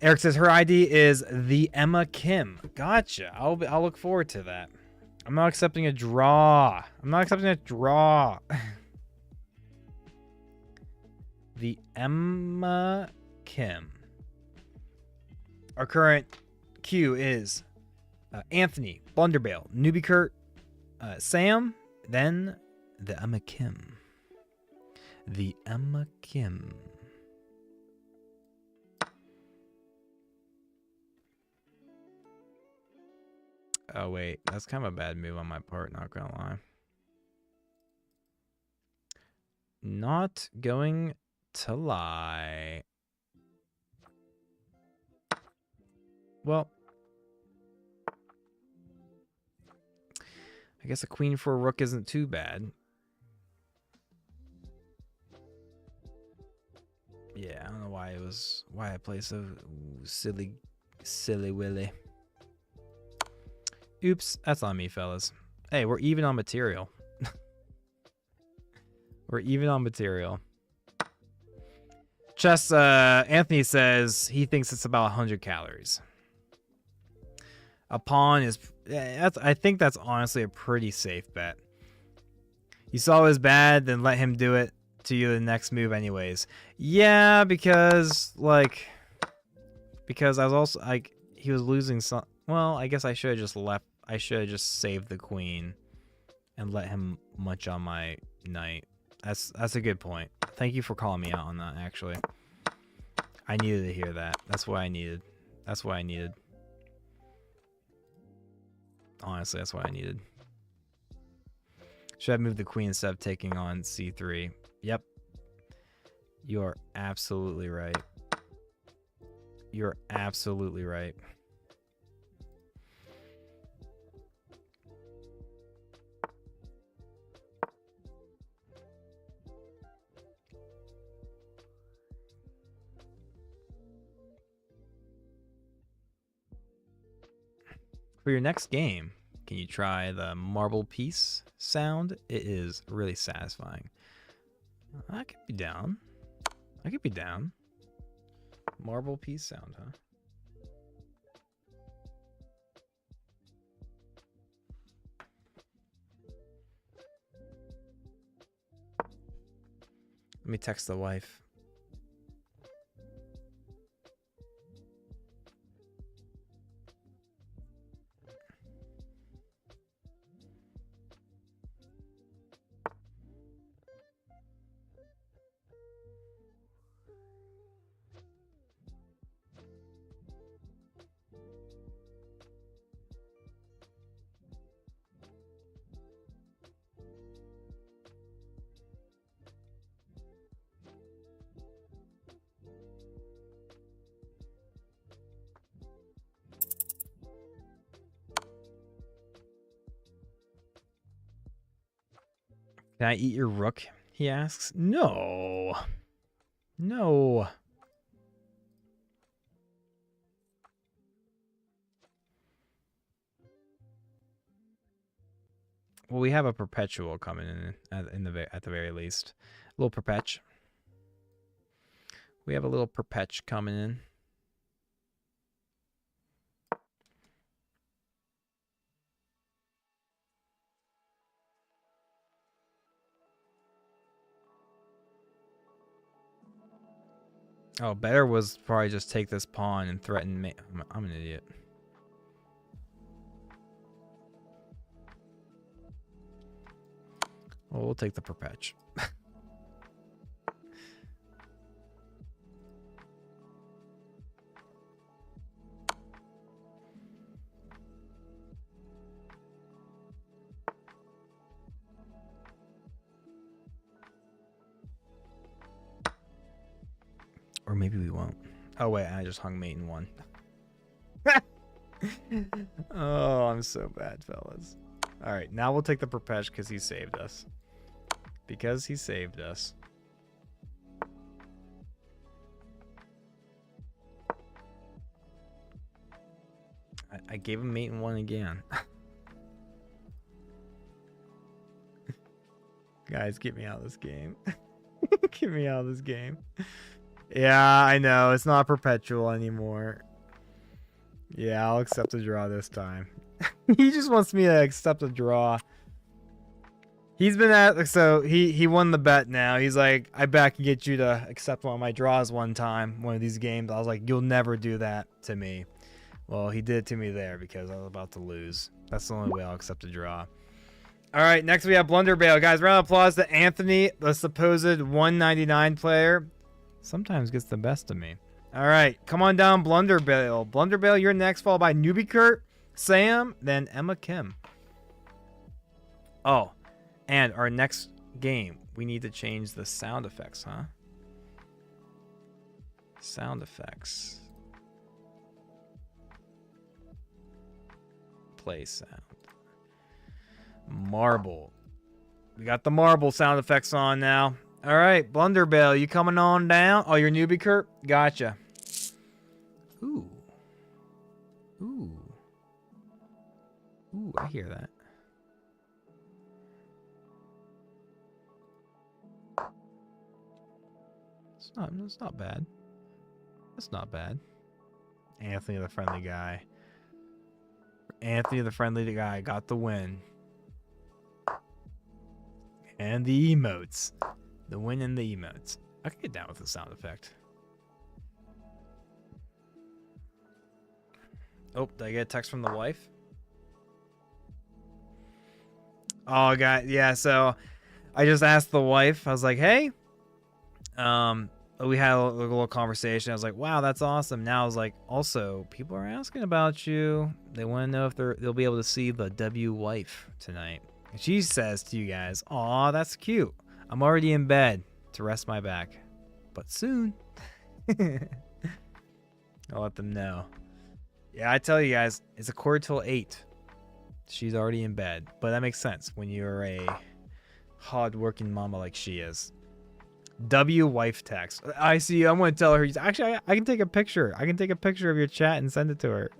Eric says her ID is the Emma Kim. Gotcha. I'll look forward to that. I'm not accepting a draw. The Emma Kim. Our current queue is Anthony, Blunderbale, Newbie Kurt, Sam, then the Emma Kim. The Emma Kim. Oh, wait. That's kind of a bad move on my part, not gonna lie. Not going to lie. Well, I guess a queen for a rook isn't too bad. Yeah, I don't know why I played so silly Silly Willy. Oops, that's on me, fellas. Hey, we're even on material. We're even on material. Chess, Anthony says he thinks it's about 100 calories. A pawn is... I think that's honestly a pretty safe bet. You saw it was bad, then let him do it to you the next move anyways. Yeah, because, like... Because I was also, like... He was losing some... Well, I guess I should have just left... I should have just saved the queen and let him munch on my knight. That's a good point. Thank you for calling me out on that, actually. I needed to hear that. That's what I needed. That's what I needed. Honestly, that's what I needed. Should have moved the queen instead of taking on c3. Yep. You are absolutely right. You're absolutely right. For your next game, can you try the marble piece sound? It is really satisfying. I could be down. I could be down. Marble piece sound, huh? Let me text the wife. Can I eat your rook? He asks. No. No. Well, we have a perpetual coming in at the very least. A little perpetch. We have a little perpetch coming in. Oh, better was probably just take this pawn and threaten me. I'm an idiot. Well, we'll take the perpetch. Or maybe we won't. Oh, wait, I just hung mate in one. Oh, I'm so bad, fellas. All right, now we'll take the perpetch because he saved us. Because he saved us. I gave him mate in one again. Guys, get me out of this game. Get me out of this game. Yeah, I know. It's not perpetual anymore. Yeah, I'll accept a draw this time. He just wants me to accept a draw. He's been at... So, he won the bet now. He's like, I bet I can get you to accept one of my draws one time. One of these games. I was like, you'll never do that to me. Well, he did it to me there because I was about to lose. That's the only way I'll accept a draw. All right, next we have Blunderbale. Guys, round of applause to Anthony, the supposed 199 player. Sometimes gets the best of me. All right, come on down, Blunderbale. Blunderbale, you're next, followed by Newbie Kurt, Sam, then Emma Kim. Oh, and our next game, we need to change the sound effects, huh? Sound effects. Play sound. Marble. We got the marble sound effects on now. All right, Blunderbale, you coming on down? Oh, you're Newbie Kurt? Gotcha. Ooh. Ooh. Ooh, I hear that. It's not bad. That's not bad. Anthony the friendly guy. Anthony the friendly guy got the win. And the emotes. The win and the emotes. I can get down with the sound effect. Oh, did I get a text from the wife? Oh, God. Yeah, so I just asked the wife. I was like, hey. We had a little conversation. I was like, wow, that's awesome. Now I was like, also, people are asking about you. They want to know if they'll be able to see the W wife tonight. And she says to you guys, aw, that's cute. I'm already in bed to rest my back. But soon. I'll let them know. Yeah, I tell you guys, it's a quarter till 8. She's already in bed. But that makes sense when you're a hard-working mama like she is. W wife text. I see. I'm going to tell her. Actually, I can take a picture. I can take a picture of your chat and send it to her.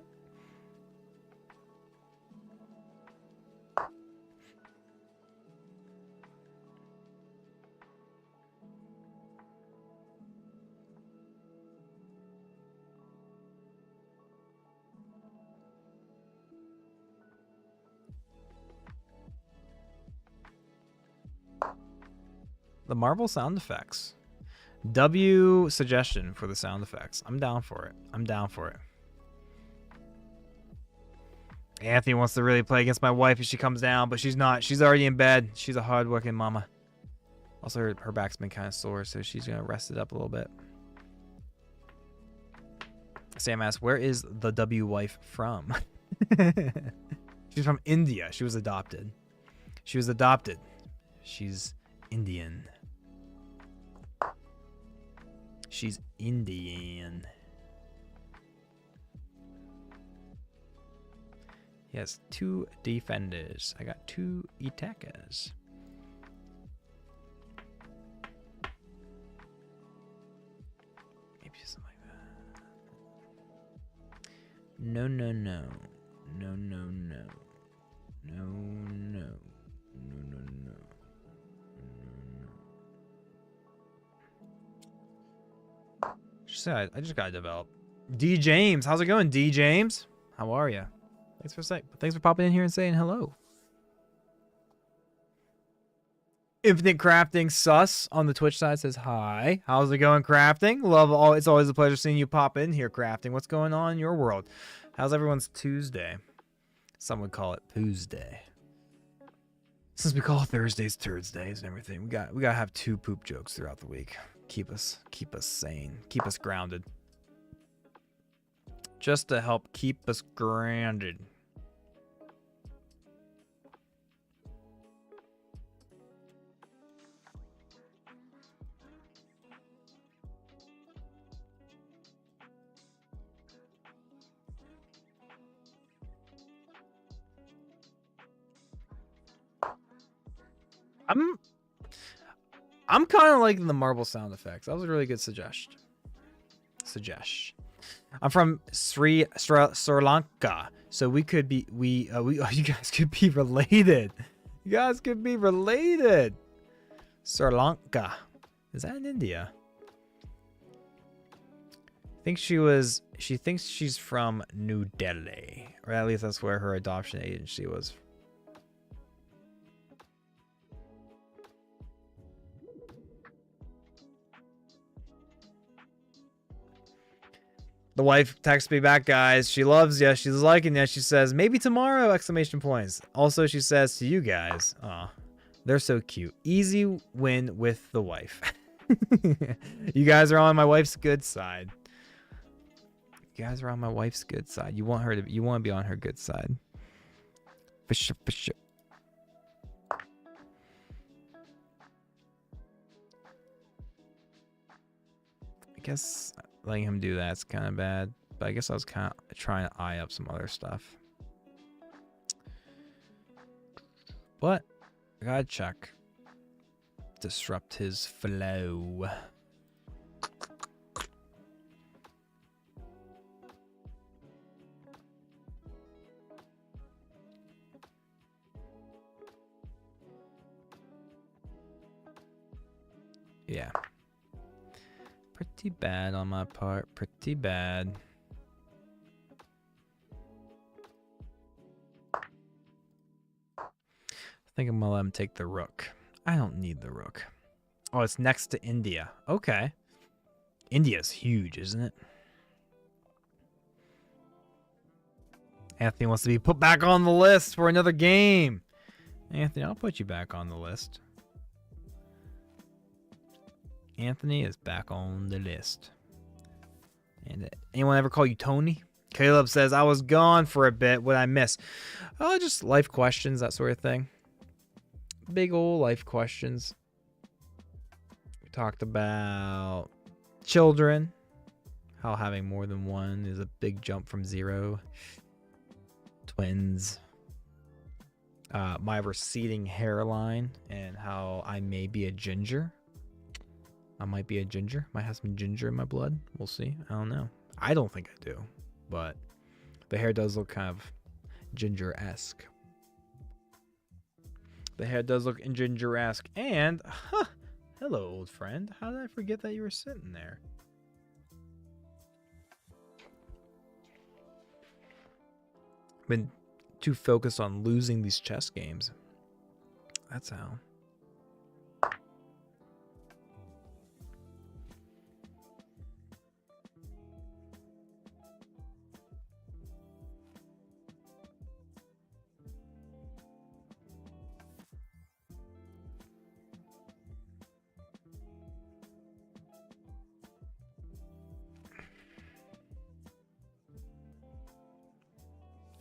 The Marvel sound effects. W suggestion for the sound effects. I'm down for it. I'm down for it. Anthony wants to really play against my wife if she comes down, but she's not. She's already in bed. She's a hard-working mama. Also, her back's been kind of sore, so she's going to rest it up a little bit. Sam asks, where is the W wife from? She's from India. She was adopted. She was adopted. She's Indian. She's Indian. He has 2 defenders. I got 2 attackers. Maybe something like that. No, no, no. No, no, no. No, no. No, no, no. I just got developed. D James, how's it going, D James? How are you? Thanks for popping in here and saying hello. Infinite Crafting Sus on the Twitch side says hi. How's it going, Crafting? It's always a pleasure seeing you pop in here, Crafting. What's going on in your world? How's everyone's Tuesday? Some would call it Tuesday. Since we call Thursdays Thursdays and everything, we gotta have 2 poop jokes throughout the week. Keep us sane, keep us grounded. Just to help keep us grounded. I'm kind of liking the marble sound effects. That was a really good suggestion. I'm from Sri Lanka, so we could be you guys could be related. You guys could be related. Sri Lanka, is that in India? She thinks she's from New Delhi, or at least that's where her adoption agency was. The wife texts me back, guys. She loves you. She's liking you. She says, maybe tomorrow, exclamation points. Also, she says to you guys, aw, they're so cute. Easy win with the wife. You guys are on my wife's good side. You guys are on my wife's good side. You want to be on her good side. For sure, for sure. I guess letting him do that's kind of bad, but I guess I was kind of trying to eye up some other stuff. But I gotta check. Disrupt his flow. Yeah. Pretty bad on my part. Pretty bad. I think I'm gonna let him take the rook. I don't need the rook. Oh, it's next to India. Okay. India's huge, isn't it? Anthony wants to be put back on the list for another game. Anthony, I'll put you back on the list. Anthony is back on the list. And anyone ever call you Tony? Caleb says, I was gone for a bit. What I miss? Oh, just life questions, that sort of thing. Big old life questions. We talked about children. How having more than one is a big jump from 0. Twins. My receding hairline and how I may be a ginger. I might be a ginger. Might have some ginger in my blood. We'll see. I don't know. I don't think I do. But the hair does look kind of ginger-esque. The hair does look ginger-esque. And, hello, old friend. How did I forget that you were sitting there? Been too focused on losing these chess games. That's how.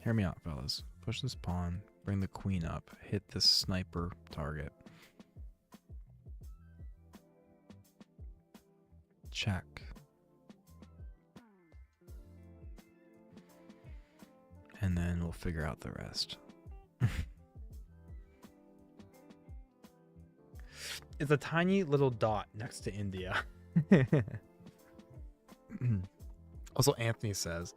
Hear me out, fellas. Push this pawn, bring the queen up, hit this sniper target. Check. And then we'll figure out the rest. It's a tiny little dot next to India. Also, Anthony says,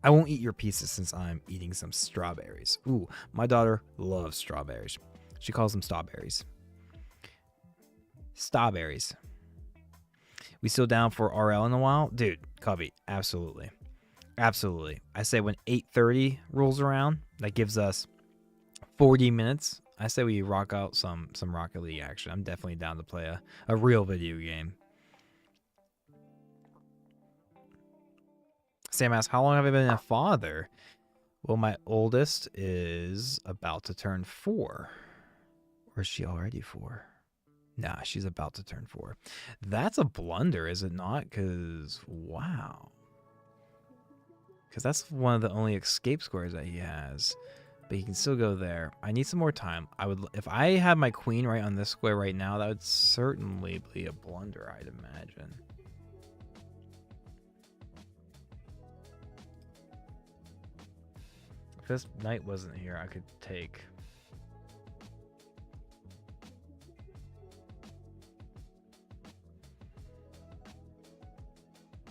I won't eat your pieces since I'm eating some strawberries. Ooh, my daughter loves strawberries. She calls them strawberries. Strawberries. We still down for RL in a while? Dude, Cubby, absolutely. Absolutely. I say when 8:30 rolls around, that gives us 40 minutes. I say we rock out some Rocket League action. I'm definitely down to play a real video game. Sam asks, how long have I been a father? Well, my oldest is about to turn 4. Or is she already 4? Nah, she's about to turn 4. That's a blunder, is it not? Because, wow. Because that's one of the only escape squares that he has. But he can still go there. I need some more time. If I had my queen right on this square right now, that would certainly be a blunder, I'd imagine. If this knight wasn't here, I could take.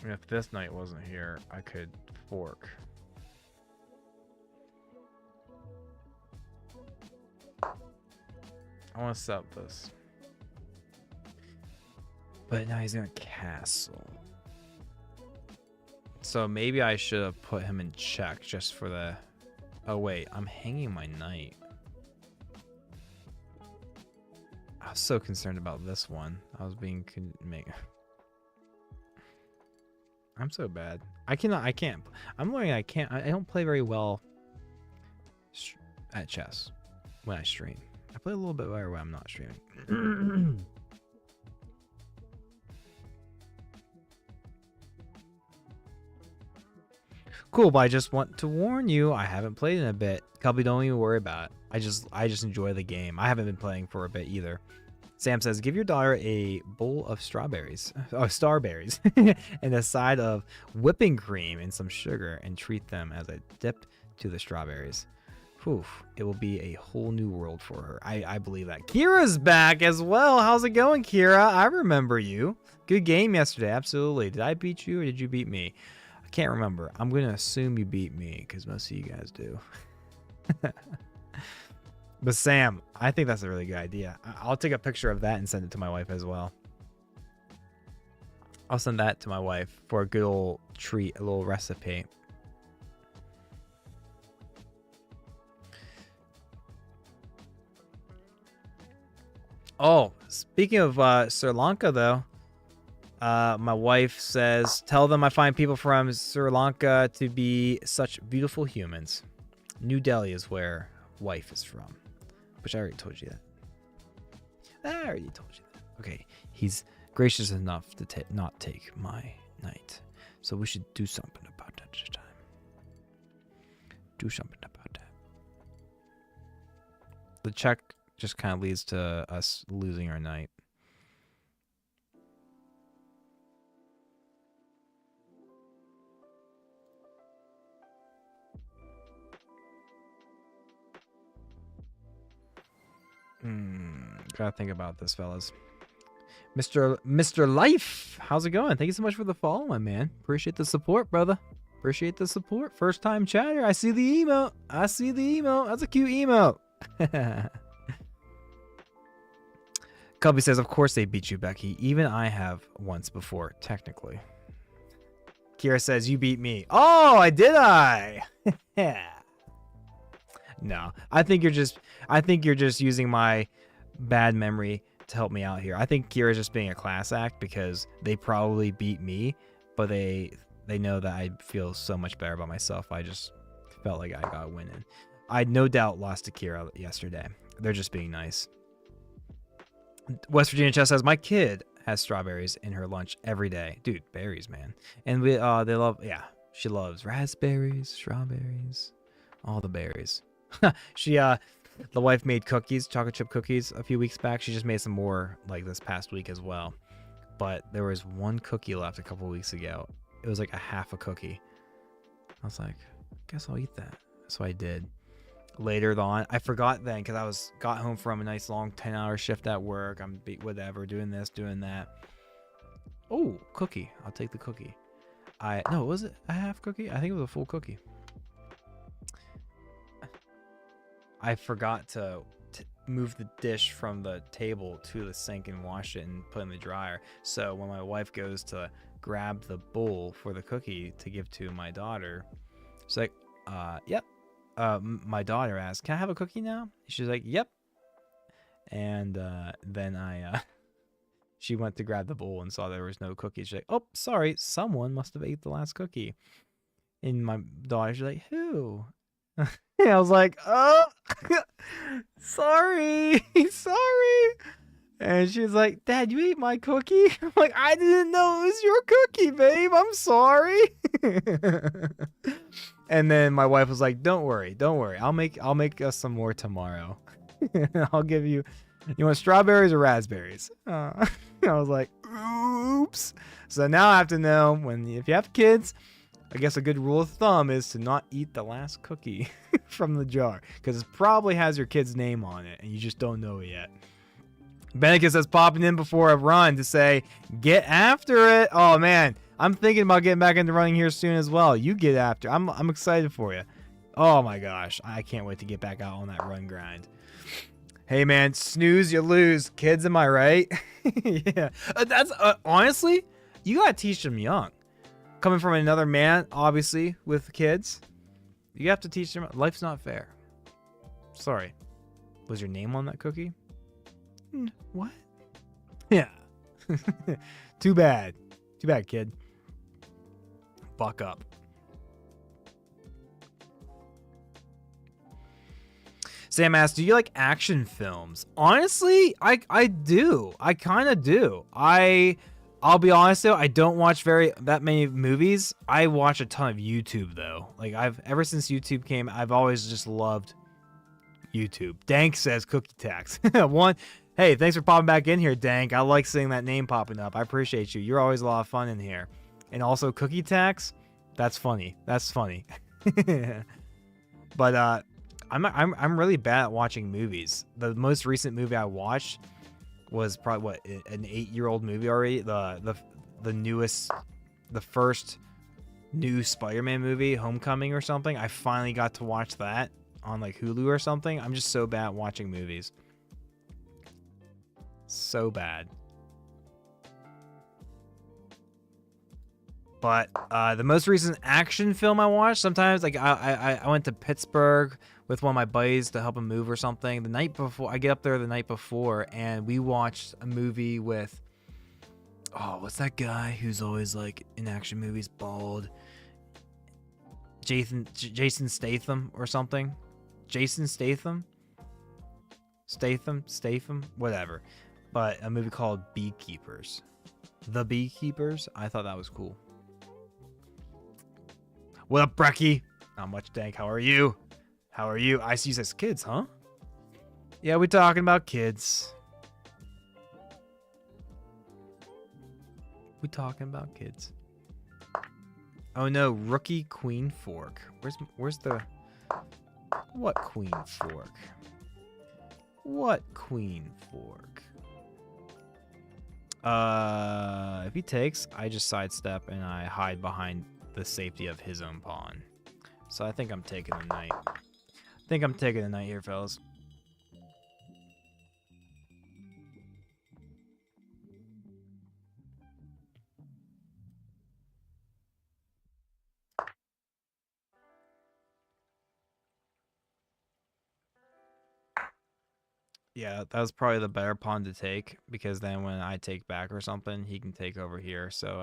And if this knight wasn't here, I could fork. I want to set up this. But now he's going to castle. So maybe I should have put him in check just for the... Oh, wait. I'm hanging my knight. I was so concerned about this one. I was being... I'm so bad. I can't. I'm learning I can't. I don't play very well at chess when I stream. I play a little bit better when I'm not streaming. Cool, but I just want to warn you, I haven't played in a bit. Cubby, don't even worry about it. I just enjoy the game. I haven't been playing for a bit either. Sam says, give your daughter a bowl of strawberries, starberries, and a side of whipping cream and some sugar, and treat them as a dip to the strawberries. Whew, it will be a whole new world for her. I believe that. Kira's back as well. How's it going, Kira? I remember you. Good game yesterday, absolutely. Did I beat you or did you beat me? I can't remember. I'm going to assume you beat me because most of you guys do. But Sam, I think that's a really good idea. I'll take a picture of that and send it to my wife as well. I'll send that to my wife for a good old treat, a little recipe. Oh, speaking of Sri Lanka, though, my wife says, tell them I find people from Sri Lanka to be such beautiful humans. New Delhi is where wife is from, which I already told you that. I already told you that. Okay, he's gracious enough to not take my night, so we should do something about that this time. Do something about that. The check just kind of leads to us losing our night. Gotta think about this, fellas. Mr. Life, how's it going? Thank you so much for the follow, my man. Appreciate the support, brother. Appreciate the support. First time chatter. I see the emote. I see the emote. That's a cute emote. Cubby says, of course they beat you, Becky. Even I have once before, technically. Kira says, you beat me. Oh, did I? No, I think you're just using my bad memory to help me out here. I think Kira's just being a class act because they probably beat me, but they know that I feel so much better about myself. I just felt like I got winning. I no doubt lost to Kira yesterday. They're just being nice. West Virginia Chess says, my kid has strawberries in her lunch every day. Dude, berries, man. And they love, yeah, she loves raspberries, strawberries, all the berries. The wife made cookies, chocolate chip cookies a few weeks back. She just made some more like this past week as well. But there was one cookie left a couple weeks ago. It was like a half a cookie. I was like, guess I'll eat that. So I did. Later on, I forgot then because got home from a nice long 10-hour shift at work. I'm whatever, doing this, doing that. Oh, cookie. I'll take the cookie. No, was it a half cookie? I think it was a full cookie. I forgot to move the dish from the table to the sink and wash it and put it in the dryer. So when my wife goes to grab the bowl for the cookie to give to my daughter, she's like, yep. My daughter asked, can I have a cookie now? She's like, yep. And then she went to grab the bowl and saw there was no cookie. She's like, oh, sorry, someone must have ate the last cookie. And my daughter's like, who? I was like, oh, sorry. And she's like, Dad, you ate my cookie? I'm like, I didn't know it was your cookie, babe. I'm sorry. And then my wife was like, don't worry. I'll make us some more tomorrow. I'll give you want strawberries or raspberries? I was like, oops. So now I have to know if you have kids, I guess a good rule of thumb is to not eat the last cookie from the jar because it probably has your kid's name on it and you just don't know it yet. Bennigan says popping in before a run to say, get after it. Oh, man. I'm thinking about getting back into running here soon as well. You get after. I'm excited for you. Oh, my gosh. I can't wait to get back out on that run grind. Hey, man. Snooze, you lose. Kids, am I right? Yeah. That's honestly, you got to teach them young. Coming from another man, obviously, with kids, you have to teach them life's not fair. Sorry. Was your name on that cookie? What? Yeah. Too bad. Too bad, kid. Buck up. Sam asks, do you like action films? Honestly, I do. I kind of do. I'll be honest though, I don't watch that many movies. I watch a ton of YouTube though. Like ever since YouTube came, I've always just loved YouTube. Dank says cookie tax. Hey, thanks for popping back in here, Dank. I like seeing that name popping up. I appreciate you. You're always a lot of fun in here. And also cookie tax, that's funny. That's funny. But I'm really bad at watching movies. The most recent movie I watched was probably an 8-year-old movie already. The first new Spider-Man movie, Homecoming or something. I finally got to watch that on like Hulu or something. I'm just so bad at watching movies. So bad. But the most recent action film I watched, sometimes like I went to Pittsburgh with one of my buddies to help him move or something. The night before, I get up there the night before, and we watched a movie with, oh, what's that guy who's always like in action movies, bald? Jason Statham or something? Jason Statham, whatever. But a movie called Beekeepers. The Beekeepers. I thought that was cool. What up, Brecky? Not much, Dank. How are you? How are you? I see you says kids, huh? Yeah, we talking about kids. We talking about kids. Oh no, rookie queen fork. Where's the... What queen fork? What queen fork? If he takes, I just sidestep and I hide behind the safety of his own pawn. So I think I'm taking the knight. I think I'm taking the knight here, fellas. Yeah, that was probably the better pawn to take, because then when I take back or something, he can take over here. So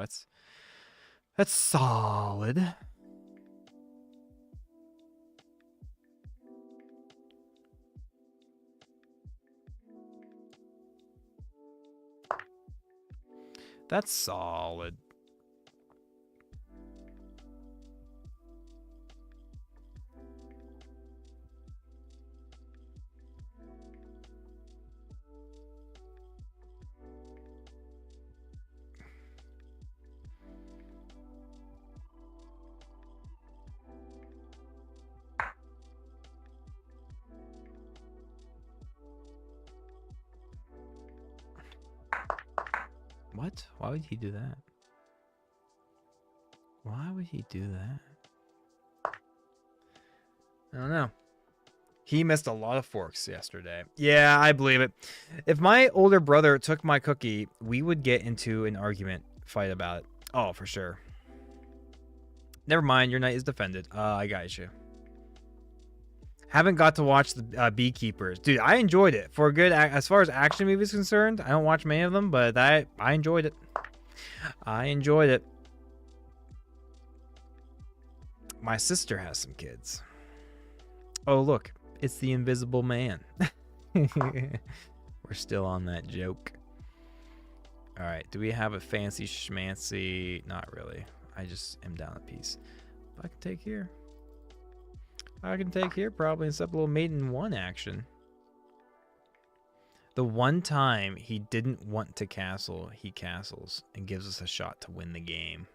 that's solid. That's solid. What? Why would he do that? Why would he do that? I don't know. He missed a lot of forks yesterday. Yeah, I believe it. If my older brother took my cookie, we would get into an argument, fight about it. Oh, for sure. Never mind, your knight is defended. I got you. Haven't got to watch the Beekeepers. Dude, I enjoyed it. For a good, as far as action movies concerned, I don't watch many of them, but I enjoyed it. I enjoyed it. My sister has some kids. Oh, look. It's the Invisible Man. We're still on that joke. All right. Do we have a fancy schmancy? Not really. I just am down a piece. I can take here. I can take here probably and set up a little mate in one action. The one time he didn't want to castle, he castles and gives us a shot to win the game.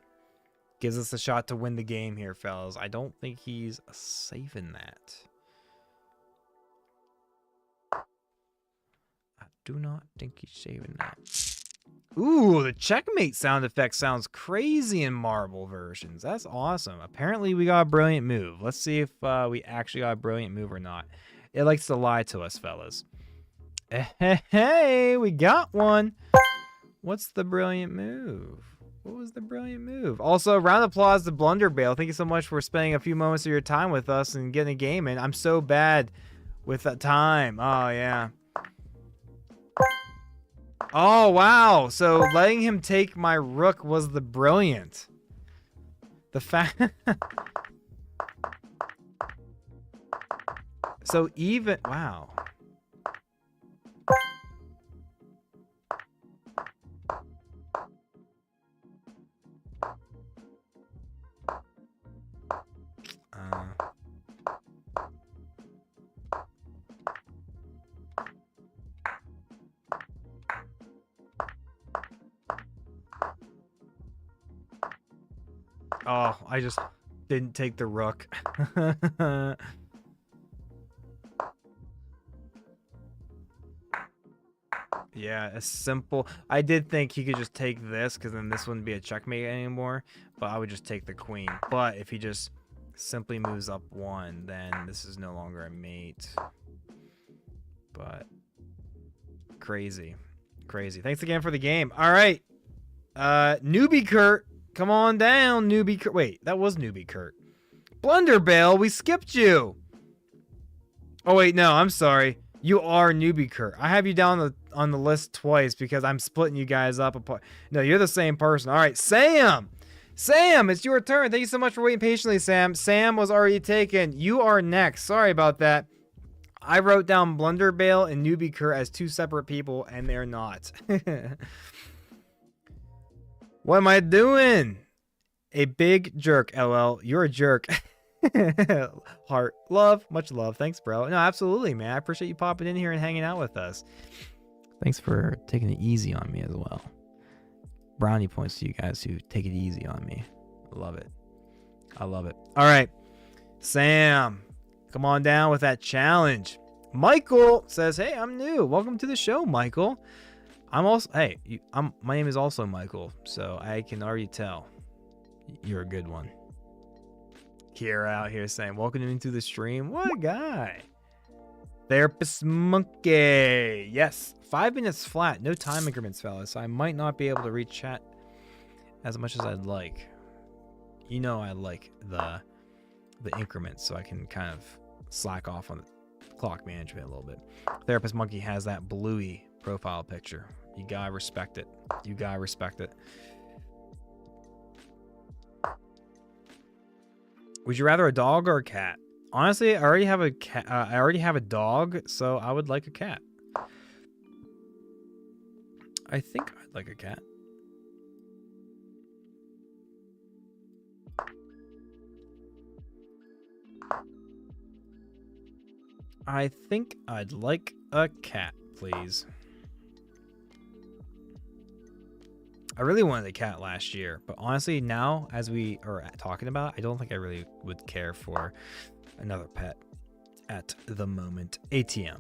Gives us a shot to win the game here, fellas. I don't think he's saving that. I do not think he's saving that. Ooh, the checkmate sound effect sounds crazy in Marble versions. That's awesome. Apparently, we got a brilliant move. Let's see if we actually got a brilliant move or not. It likes to lie to us, fellas. Hey, we got one. What's the brilliant move? What was the brilliant move? Also, round of applause to Blunderbale. Thank you so much for spending a few moments of your time with us and getting a game in. I'm so bad with that time. Oh, yeah. Oh, wow. So letting him take my rook was the brilliant. The fact... So even... Wow. Oh, I just didn't take the rook. Yeah, a simple... I did think he could just take this, because then this wouldn't be a checkmate anymore. But I would just take the queen. But if he just simply moves up one, then this is no longer a mate. But... Crazy. Crazy. Thanks again for the game. All right. Newbie Kurt. Come on down, newbie Kurt. Wait, that was newbie Kurt. Blunderbale, we skipped you. Oh, wait, no, I'm sorry. You are newbie Kurt. I have you down on the list twice because I'm splitting you guys up apart. No, you're the same person. All right, Sam. Sam, it's your turn. Thank you so much for waiting patiently, Sam. Sam was already taken. You are next. Sorry about that. I wrote down Blunderbale and newbie Kurt as two separate people, and they're not. What am I doing? A big jerk, LL. You're a jerk. Heart. Love. Much love. Thanks, bro. No, absolutely, man. I appreciate you popping in here and hanging out with us. Thanks for taking it easy on me as well. Brownie points to you guys who take it easy on me. I love it. I love it. All right. Sam, come on down with that challenge. Michael says, hey, I'm new. Welcome to the show, Michael. I'm also, hey, my name is also Michael, so I can already tell you're a good one. Kira out here saying, welcome into the stream. What a guy. Therapist Monkey. Yes, 5 minutes flat. No time increments, fellas. So I might not be able to reach chat as much as I'd like. You know I like the increments, so I can kind of slack off on the clock management a little bit. Therapist Monkey has that bluey profile picture. You gotta respect it. You gotta respect it. Would you rather a dog or a cat? Honestly, I already have a cat. I already have a dog, so I would like a cat. I think I'd like a cat. I think I'd like a cat, please. I really wanted a cat last year, but honestly, now, as we are talking about, I don't think I really would care for another pet at the moment. ATM.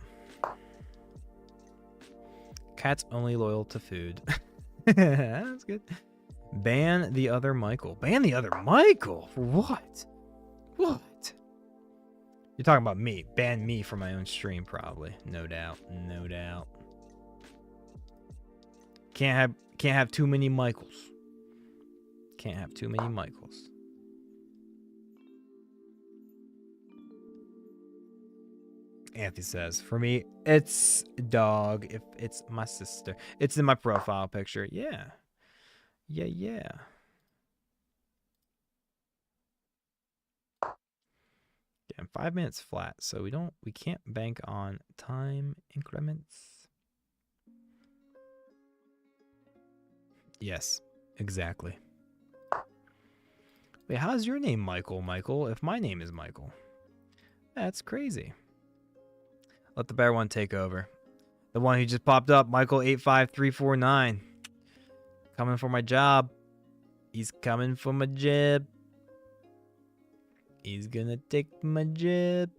Cat's only loyal to food. That's good. Ban the other Michael. Ban the other Michael? For what? What? You're talking about me. Ban me from my own stream, probably. No doubt. No doubt. Can't have too many Michaels. Can't have too many Michaels. Anthony says, for me, it's dog. If it's my sister. It's in my profile picture. Yeah. Yeah. Damn, 5 minutes flat, so we can't bank on time increments. Yes, exactly. Wait, how's your name Michael, if my name is Michael? That's crazy. Let the bear one take over. The one who just popped up, Michael85349. Coming for my job. He's coming for my job. He's gonna take my job.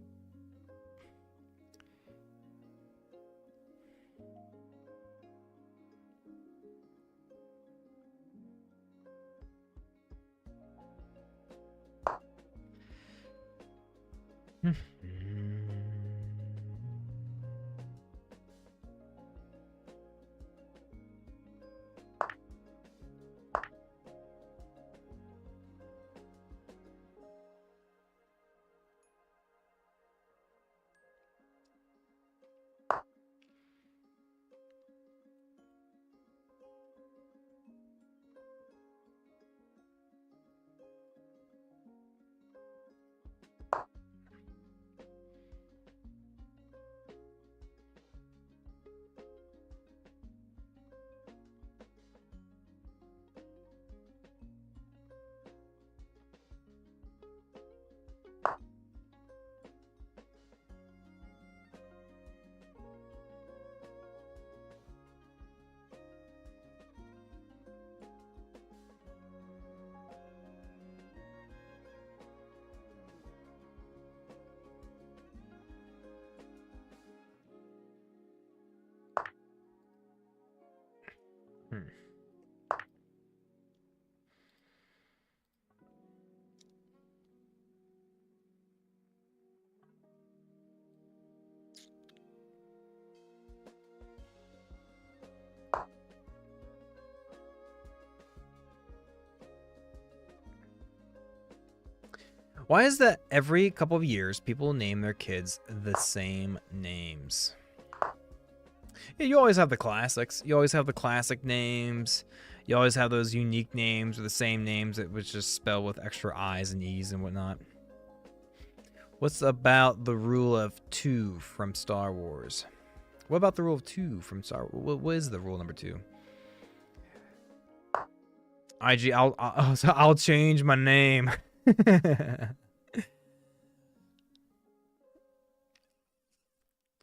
Why is that every couple of years people name their kids the same names? Yeah, you always have the classics. You always have the classic names. You always have those unique names or the same names that was just spelled with extra I's and E's and whatnot. What's about the rule of 2 from Star Wars? What about the rule of 2 from Star Wars? What is the rule number 2? IG, I'll change my name.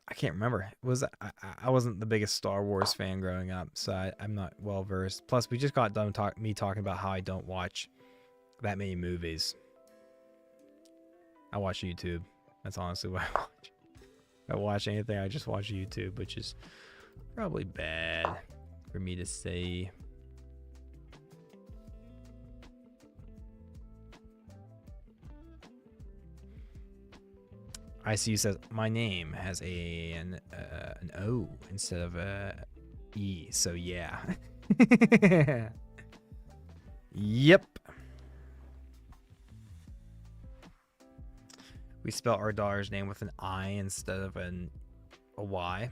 I can't remember. I wasn't the biggest Star Wars fan growing up, so I'm not well versed. Plus, we just got done talking about how I don't watch that many movies. I watch YouTube. That's honestly what I watch. If I watch anything, I just watch YouTube, which is probably bad for me to say. ICU says, my name has an O instead of a E, so yeah. Yep. We spell our daughter's name with an I instead of a Y.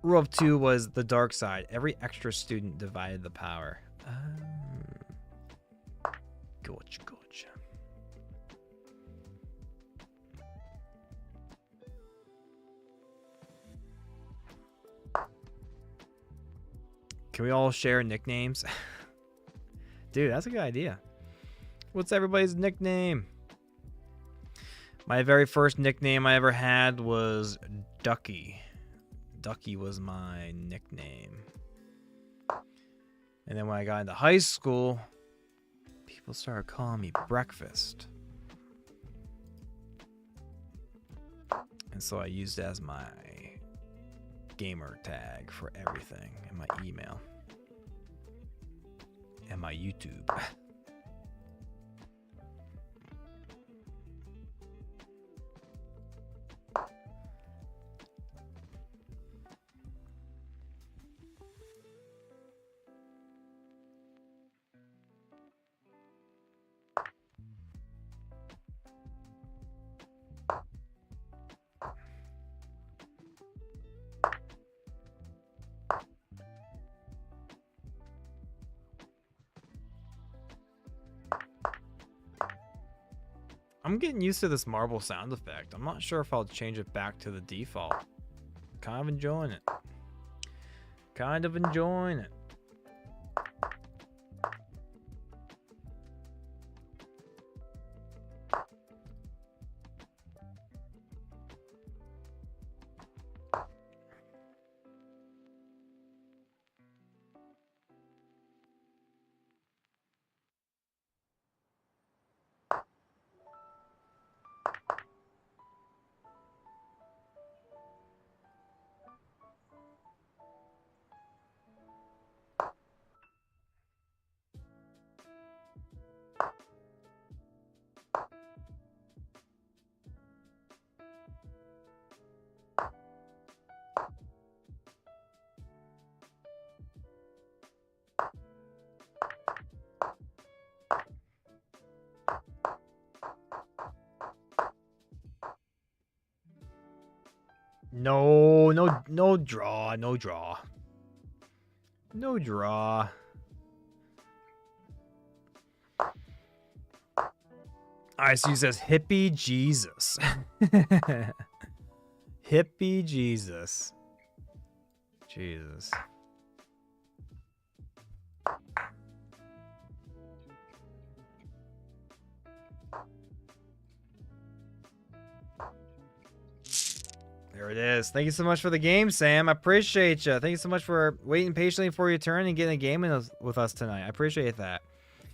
Rule of 2 was the dark side. Every extra student divided the power. Gotcha. Can we all share nicknames? Dude, that's a good idea. What's everybody's nickname? My very first nickname I ever had was Ducky. Ducky was my nickname. And then when I got into high school, people started calling me Breakfast. And so I used it as my gamer tag for everything in my email and my YouTube. I'm getting used to this marble sound effect. I'm not sure if I'll change it back to the default. Kind of enjoying it. Kind of enjoying it. No draw. No draw. ICU says hippie Jesus. Hippie Jesus. Jesus. There it is. Thank you so much for the game, Sam. I appreciate you. Thank you so much for waiting patiently for your turn and getting a game with us tonight. I appreciate that.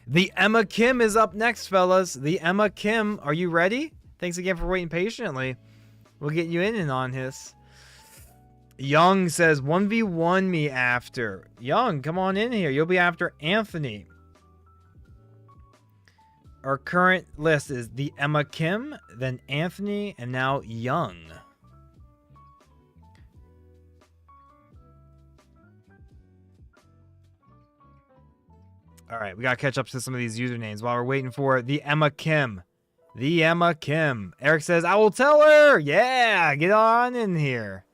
The Emma Kim is up next, fellas. The Emma Kim. Are you ready? Thanks again for waiting patiently. We'll get you in and on this. Young says 1v1 me after. Young, come on in here. You'll be after Anthony. Our current list is the Emma Kim, then Anthony, and now Young. All right, we got to catch up to some of these usernames while we're waiting for the Emma Kim. The Emma Kim. Eric says, I will tell her. Yeah, get on in here.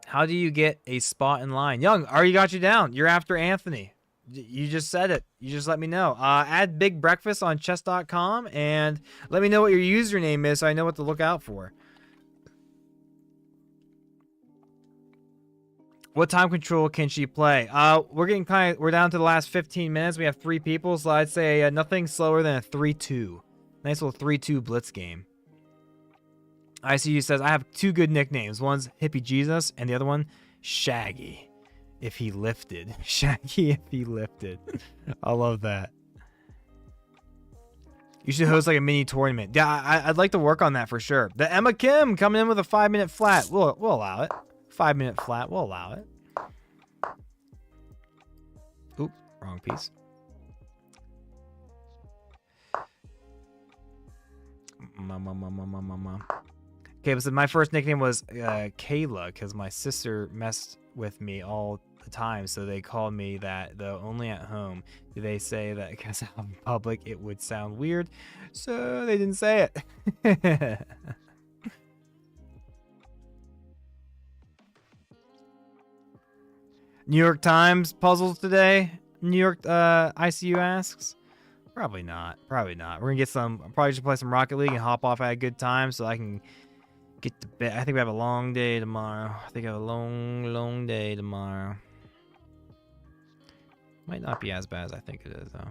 How do you get a spot in line? Young, I already got you down. You're after Anthony. You just said it. You just let me know. Add Big Breakfast on chess.com and let me know what your username is so I know what to look out for. What time control can she play? We're down to the last 15 minutes. We have 3 people, so I'd say nothing slower than a 3-2. Nice little 3-2 blitz game. ICU says, I have 2 good nicknames. One's Hippie Jesus, and the other one, Shaggy. If he lifted. Shaggy if he lifted. I love that. You should host like a mini tournament. Yeah, I'd like to work on that for sure. The Emma Kim coming in with a 5-minute flat. We'll allow it. 5-minute flat. We'll allow it. Oop, wrong piece. Okay, but so my first nickname was Kayla because my sister messed with me all the time, so they called me that, though only at home. They say that because out in public it would sound weird, so they didn't say it. New York Times puzzles today? New York ICU asks. Probably not. Probably not. We're gonna get some. I'll probably just play some Rocket League and hop off at a good time so I can get to bed. I think we have a long day tomorrow. I think I have a long day tomorrow. Might not be as bad as I think it is, though.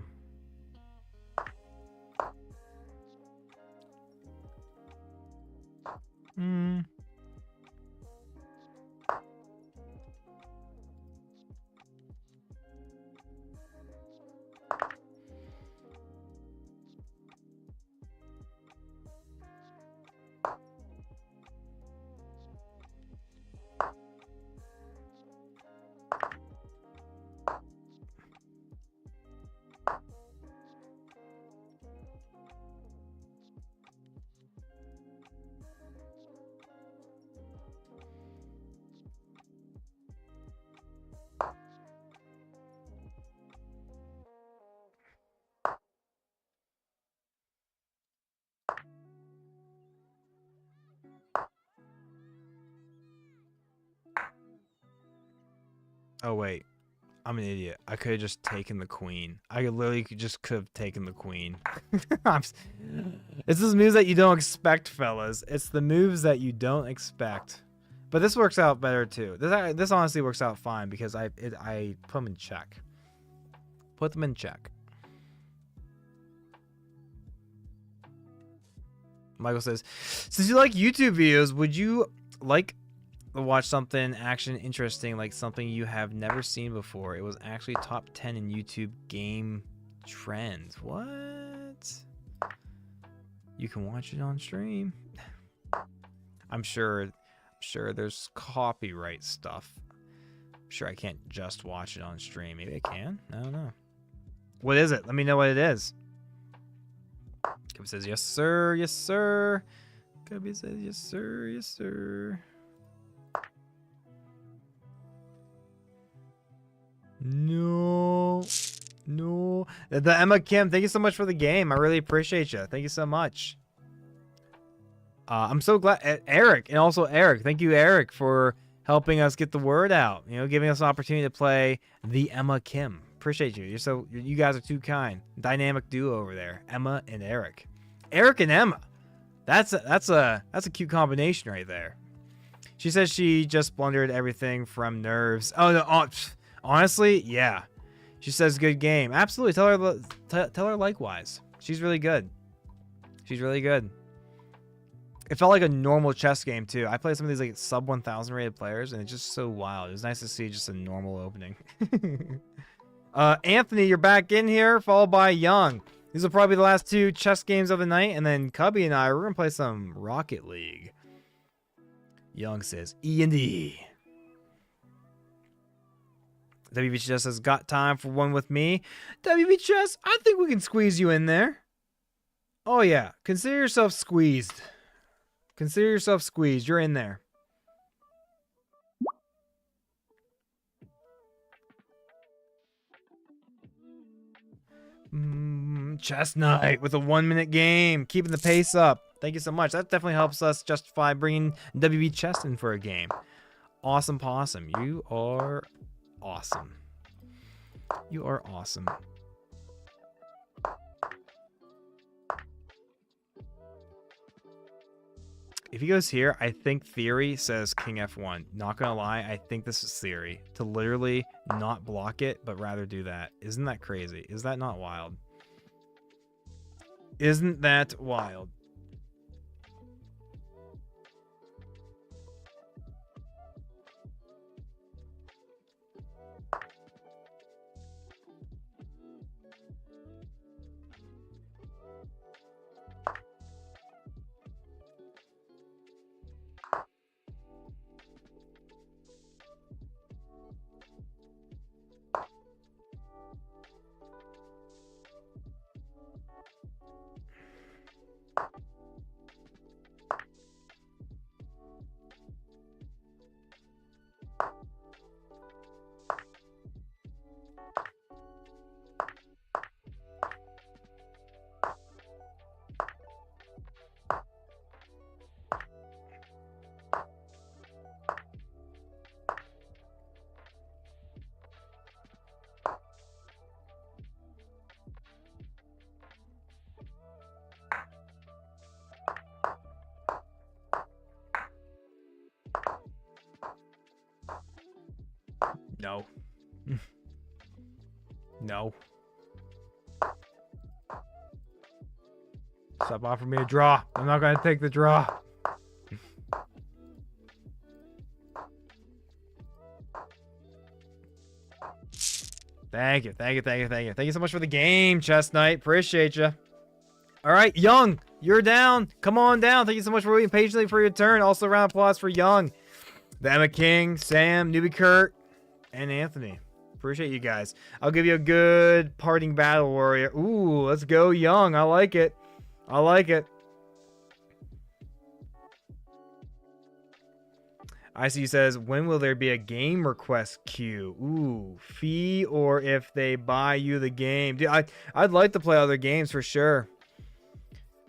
Oh, wait. I'm an idiot. I could have just taken the queen. I literally could have taken the queen. It's those moves that you don't expect, fellas. It's the moves that you don't expect. But this works out better, too. This honestly works out fine because I put them in check. Put them in check. Michael says, since you like YouTube videos, would you like to watch something action interesting, like something you have never seen before? It was actually top 10 in YouTube game trends. What? You can watch it on stream. I'm sure there's copyright stuff. I'm sure I can't just watch it on stream. Maybe I can. I don't know. What is it? Let me know what it is. Cubby says, yes, sir. Yes, sir. Cubby says, yes, sir. Yes, sir. No. The Emma Kim, thank you so much for the game. I really appreciate you. Thank you so much. I'm so glad. Eric, and also Eric. Thank you, Eric, for helping us get the word out. You know, giving us an opportunity to play the Emma Kim. Appreciate you. You guys are too kind. Dynamic duo over there, Emma and Eric. Eric and Emma. That's a cute combination right there. She says she just blundered everything from nerves. Oh no, honestly, yeah. She says good game. Absolutely. Tell her likewise. She's really good. She's really good. It felt like a normal chess game too. I play some of these like sub 1000 rated players, and it's just so wild. It was nice to see just a normal opening. Anthony, you're back in here, followed by Young. These are probably the last 2 chess games of the night, and then Cubby and I, we're gonna play some Rocket League. Young says E&D. WB Chess has got time for one with me. WB Chess, I think we can squeeze you in there. Oh yeah, consider yourself squeezed. Consider yourself squeezed. You're in there. Chestnut with a 1-minute game, keeping the pace up. Thank you so much. That definitely helps us justify bringing WB Chest in for a game. Awesome Possum. You are awesome. You are awesome. If he goes here, I think Theory says King F1. Not gonna lie, I think this is Theory. To literally not block it, but rather do that. Isn't that crazy? Is that not wild? Isn't that wild? No. No. Stop offering me a draw. I'm not going to take the draw. Thank you. Thank you. Thank you. Thank you. Thank you so much for the game, Chestnut. Appreciate you. All right, Young, you're down. Come on down. Thank you so much for waiting patiently for your turn. Also, a round of applause for Young, the Emma King, Sam, Newbie Kurt, and Anthony. Appreciate you guys. I'll give you a good parting battle warrior. Ooh, let's go, Young. I like it. I like it. ICU says, when will there be a game request queue? Ooh, fee or if they buy you the game. Dude, I'd like to play other games for sure.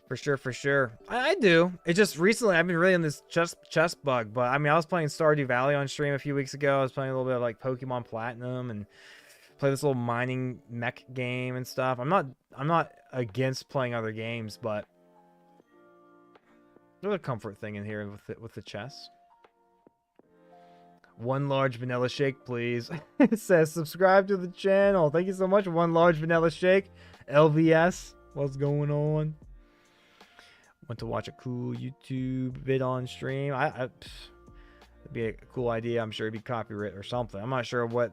For sure, for sure. I do. It just recently, I've been really on this chess bug. But I mean, I was playing Stardew Valley on stream a few weeks ago. I was playing a little bit of like Pokemon Platinum and play this little mining mech game and stuff. I'm not against playing other games, but there's a comfort thing in here with the chess. One large vanilla shake, please. It says subscribe to the channel. Thank you so much. One large vanilla shake. LVS. What's going on? Went to watch a cool YouTube vid on stream. It'd be a cool idea. I'm sure it'd be copyright or something. I'm not sure what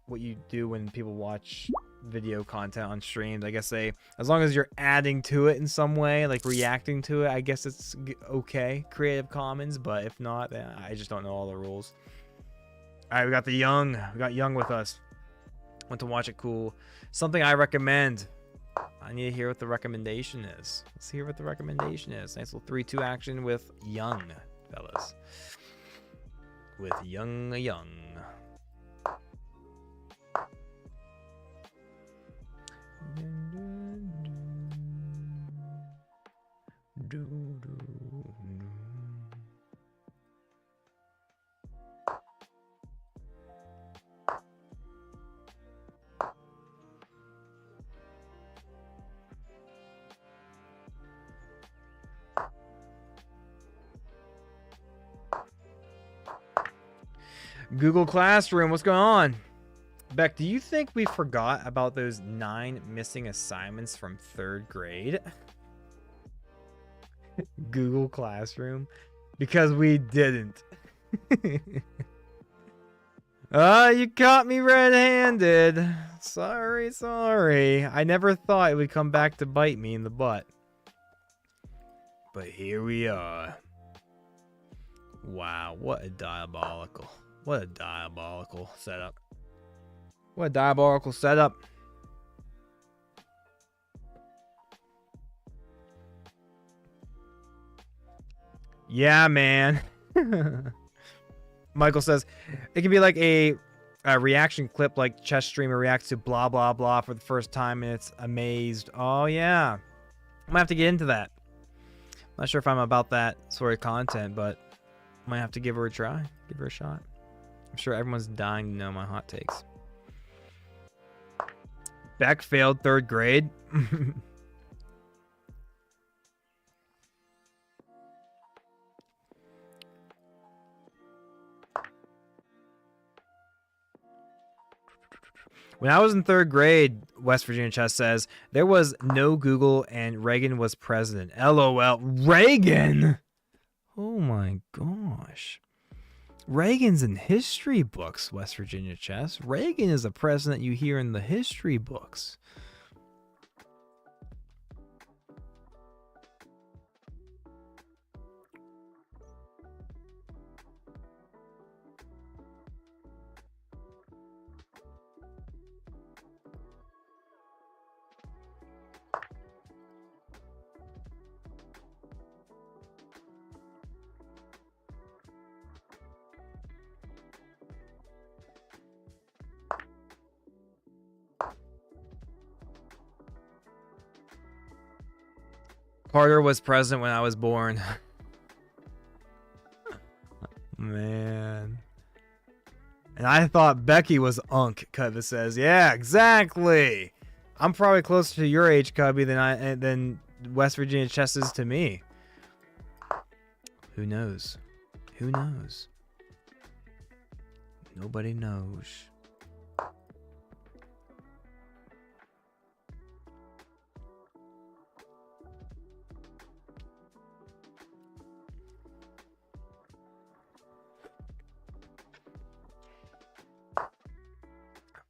you do when people watch video content on streams. I guess as long as you're adding to it in some way, like reacting to it, I guess it's okay. Creative Commons, but if not, then I just don't know all the rules. All right, we got Young with us. Went to watch it cool. Something I recommend. I need to hear what the recommendation is. Let's hear what the recommendation is. Nice little 3-2 action with Young, fellas. With Young. Google Classroom, what's going on? Beck, do you think we forgot about those 9 missing assignments from 3rd grade? Google Classroom? Because we didn't. You caught me red-handed. Sorry. I never thought it would come back to bite me in the butt. But here we are. Wow, what a diabolical setup. What a diabolical setup. Yeah, man. Michael says, it can be like a reaction clip like chess streamer reacts to blah blah blah for the first time and it's amazed. Oh yeah, I might have to get into that. Not sure if I'm about that sort of content, but I might have to give her a try, give her a shot. I'm sure everyone's dying to know my hot takes. Beck failed 3rd grade. When I was in 3rd grade, West Virginia Chess says, there was no Google and Reagan was president. LOL. Reagan? Oh my gosh. Reagan's in history books, West Virginia Chess. Reagan is a president you hear in the history books. Carter was president when I was born. Man. And I thought Becky was Unk, Cubby says. Yeah, exactly. I'm probably closer to your age, Cubby, than West Virginia Chess is to me. Who knows? Who knows? Nobody knows.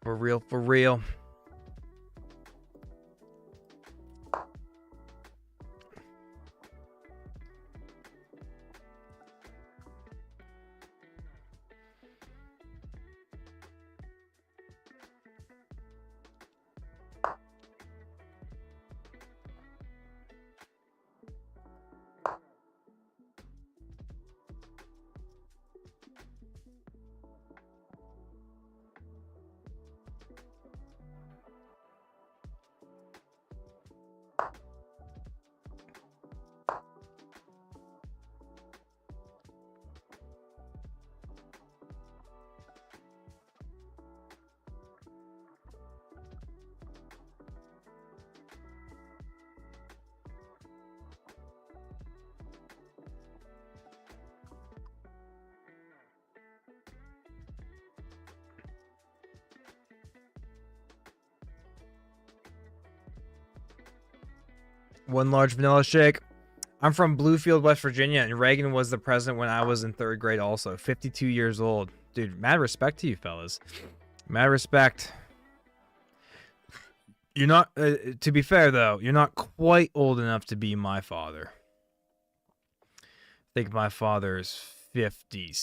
For real, for real. One large vanilla shake. I'm from Bluefield, West Virginia, and Reagan was the president when I was in 3rd grade also. 52 years old. Dude, mad respect to you fellas. Mad respect. You're not, to be fair though, you're not quite old enough to be my father. I think my father is 50.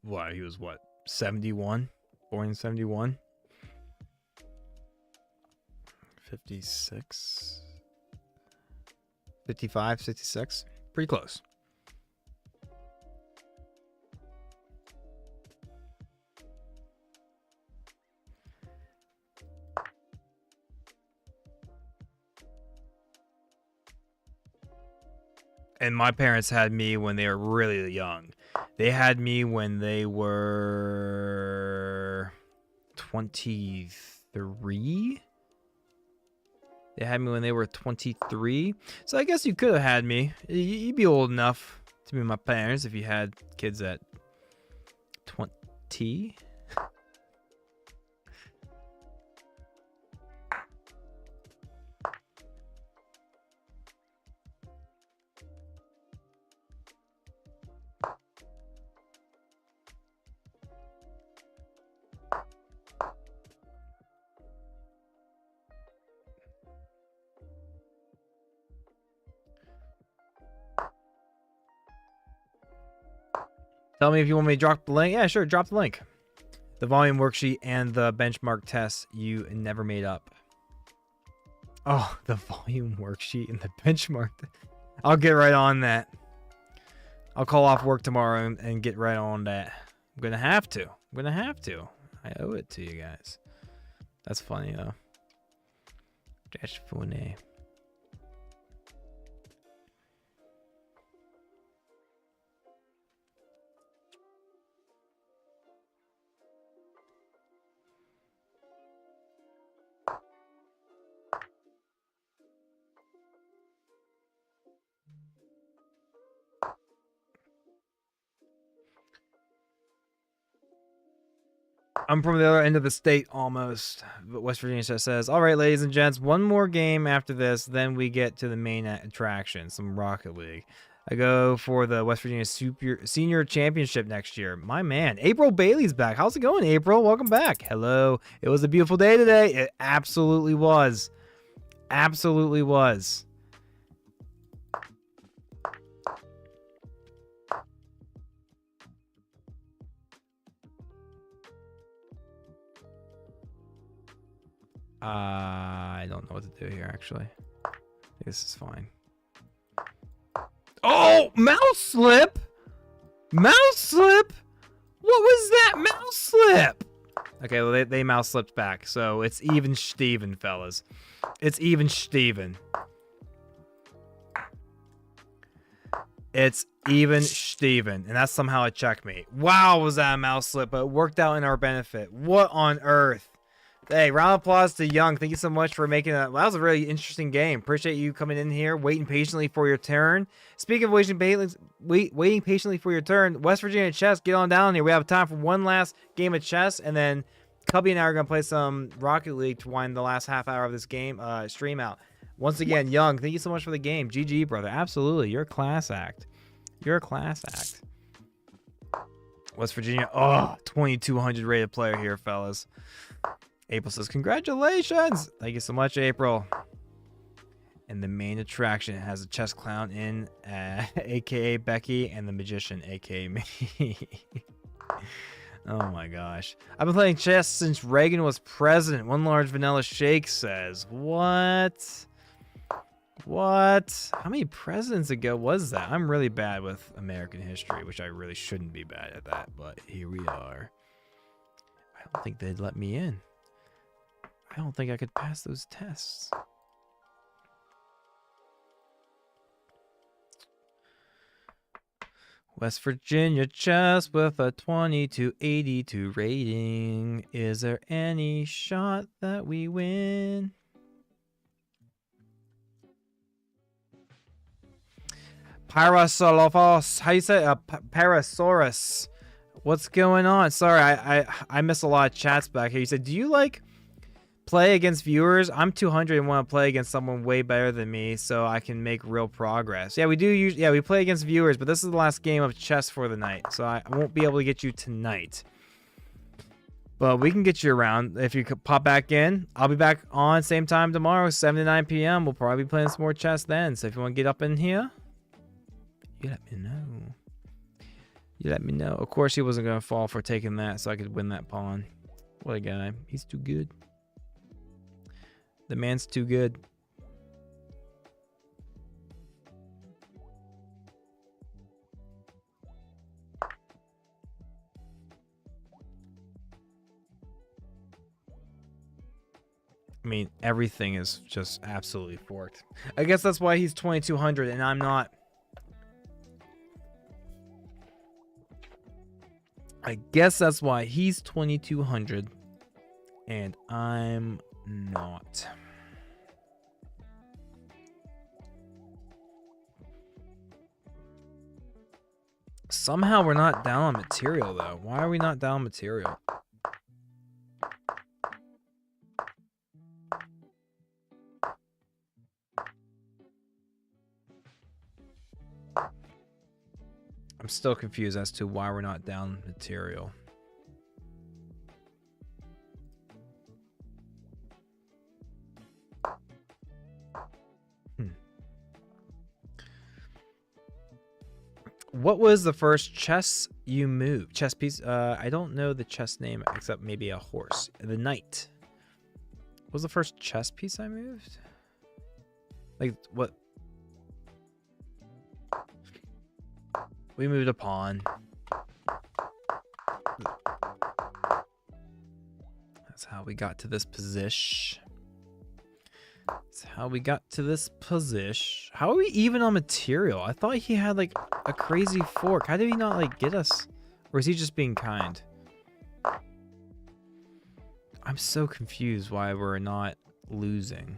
What, he was what, 71? Born in 71? 56, 55, 66, pretty close. And my parents had me when they were really young. They had me when they were 23. They had me when they were 23. So I guess you could have had me. You'd be old enough to be my parents if you had kids at 20. Tell me if you want me to drop the link. Yeah, sure, drop the link. The volume worksheet and the benchmark test you never made up. Oh, the volume worksheet and the benchmark. I'll get right on that. I'll call off work tomorrow and get right on that. I'm gonna have to. I'm gonna have to. I owe it to you guys. That's funny though. That's funny. I'm from the other end of the state almost. But West Virginia just says, all right, ladies and gents, one more game after this, then we get to the main attraction, some Rocket League. I go for the West Virginia Senior Championship next year. My man, April Bailey's back. How's it going, April? Welcome back. Hello. It was a beautiful day today. It absolutely was. Absolutely was. I don't know what to do here, actually. This is fine. Oh, mouse slip! Mouse slip? What was that mouse slip? Okay, well, they mouse slipped back, so it's even Steven, fellas. It's even Steven. It's even Steven, and that's somehow a checkmate. Wow, was that a mouse slip, but it worked out in our benefit. What on earth? Hey, round of applause to Young. Thank you so much for making that. Well, that was a really interesting game. Appreciate you coming in here, waiting patiently for your turn. Speaking of waiting patiently for your turn, West Virginia chess, get on down here. We have time for one last game of chess, and then Cubby and I are going to play some Rocket League to wind the last half hour of this game stream out. Once again, Young, thank you so much for the game. GG, brother. Absolutely. You're a class act. You're a class act. West Virginia. Oh, 2,200 rated player here, fellas. April says, congratulations. Thank you so much, April. And the main attraction has a chess clown in, a.k.a. Becky, and the magician, a.k.a. me. Oh, my gosh. I've been playing chess since Reagan was president. One large vanilla shake says. What? What? How many presidents ago was that? I'm really bad with American history, which I really shouldn't be bad at that, but here we are. I don't think they'd let me in. I don't think I could pass those tests. West Virginia chess with a 2282 rating. Is there any shot that we win? Parasaurus. How you say Parasaurus? What's going on? Sorry, I miss a lot of chats back here. You said, do you like play against viewers? I'm 200 and want to play against someone way better than me so I can make real progress. Yeah, we do usually, yeah, we play against viewers, but this is the last game of chess for the night, so I won't be able to get you tonight. But we can get you around. If you could pop back in, I'll be back on same time tomorrow, 7 to 9 p.m. We'll probably be playing some more chess then. So if you want to get up in here, you let me know. You let me know. Of course, he wasn't going to fall for taking that so I could win that pawn. What a guy. He's too good. The man's too good. I mean, everything is just absolutely forked. I guess that's why he's 2200 and I'm not. I guess that's why he's 2200 and I'm not. Somehow we're not down on material though. Why are we not down on material? I'm still confused as to why we're not down material. What was the first chess you moved? Chess piece? I don't know the chess name except maybe a horse. The knight. What was the first chess piece I moved? Like what? We moved a pawn. That's how we got to this position. That's how we got to this position. How are we even on material? I thought he had like a crazy fork. How did he not like get us? Or is he just being kind? I'm so confused why we're not losing.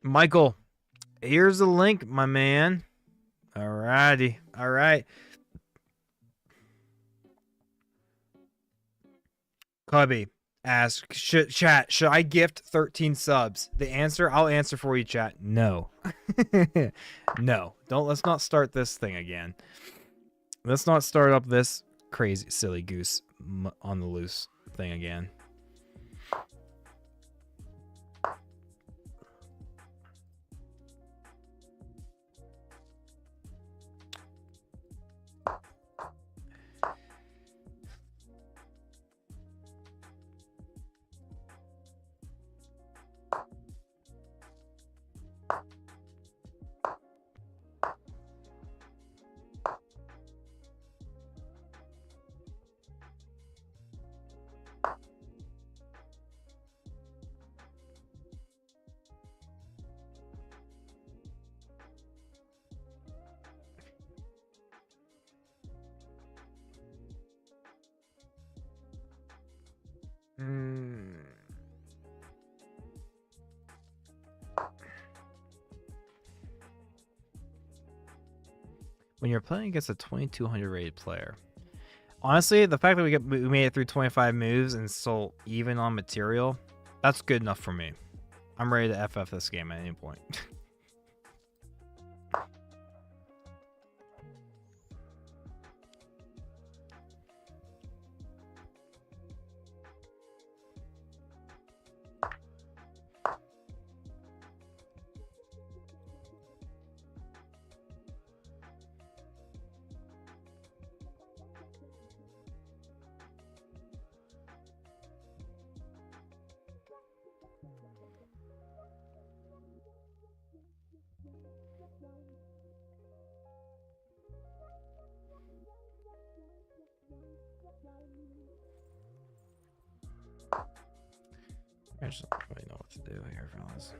Michael, here's the link, my man. Alrighty. All right. Cubby asks, should I gift 13 subs? The answer, I'll answer for you, chat. No. No. Let's not start this thing again. Let's not start up this crazy, silly goose on the loose thing again. When you're playing against a 2200 rated player, honestly, the fact that we made it through 25 moves and still even on material, that's good enough for me. I'm ready to FF this game at any point. I just don't really know what to do here, fellas.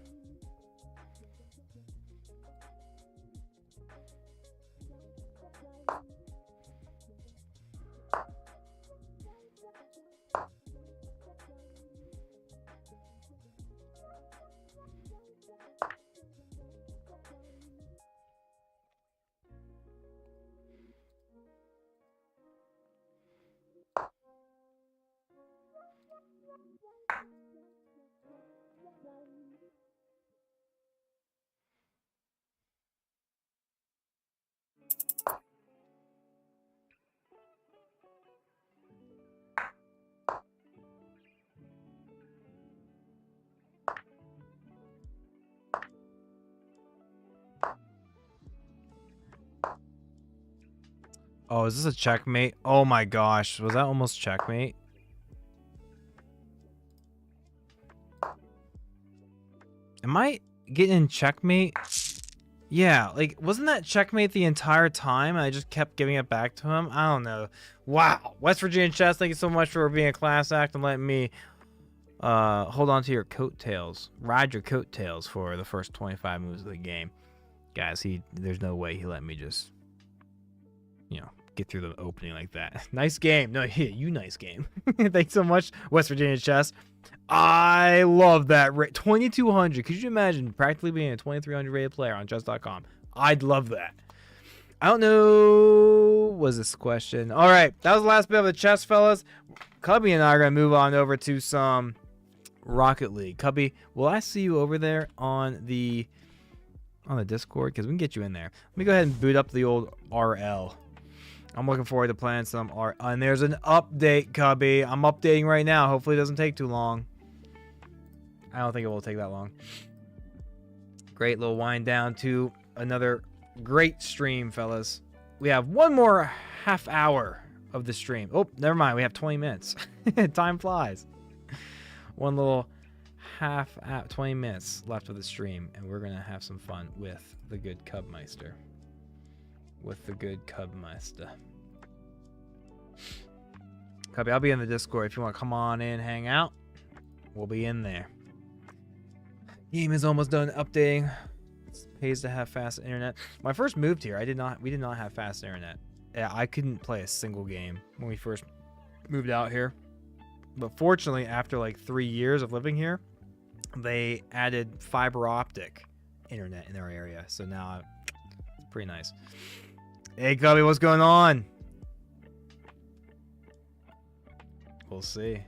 Oh, is this a checkmate? Oh my gosh, was that almost checkmate? Am I getting checkmate? Yeah, like, wasn't that checkmate the entire time? I just kept giving it back to him? I don't know. Wow. West Virginia Chess, thank you so much for being a class act and letting me hold on to your coattails. Ride your coattails for the first 25 moves of the game. Guys, there's no way he let me just, you know, get through the opening like that. Nice game. No, yeah, you nice game. Thanks so much, West Virginia Chess. I love that rate. 2200. Could you imagine practically being a 2300 rated player on chess.com? I'd love that. I don't know. Was this question? All right, that was the last bit of the chess, fellas. Cubby and I are gonna move on over to some Rocket League. Cubby, will I see you over there on the Discord? Because we can get you in there. Let me go ahead and boot up the old RL. I'm looking forward to playing some RL. And there's an update, Cubby. I'm updating right now. Hopefully it doesn't take too long. I don't think it will take that long. Great little wind down to another great stream, fellas. We have one more half hour of the stream. Oh, never mind. We have 20 minutes. Time flies. One little 20 minutes left of the stream, and we're going to have some fun with the good Cubmeister. Cubby, I'll be in the Discord if you want to come on in, hang out. We'll be in there. Game is almost done updating. It pays to have fast internet. When I first moved here, we did not have fast internet. Yeah, I couldn't play a single game when we first moved out here. But fortunately, after like 3 years of living here, they added fiber optic internet in our area. So now it's pretty nice. Hey, Cubby, what's going on? We'll see.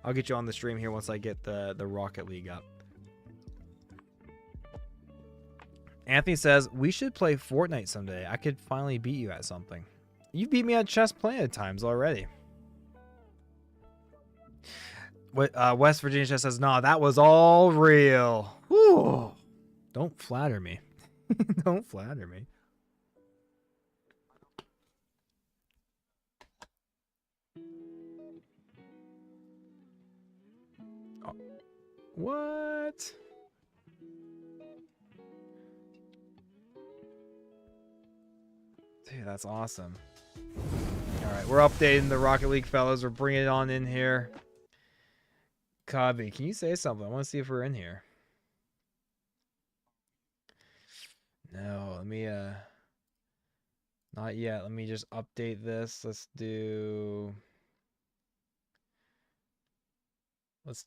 I'll get you on the stream here once I get the Rocket League up. Anthony says, we should play Fortnite someday. I could finally beat you at something. You beat me at chess plenty of times already. West Virginia Chess says, nah, that was all real. Whew. Don't flatter me. Don't flatter me. Oh. What? Dude, that's awesome. All right, we're updating the Rocket League, fellas. We're bringing it on in here. Cobby, can you say something? I want to see if we're in here. No, let me, not yet. Let me just update this. Let's do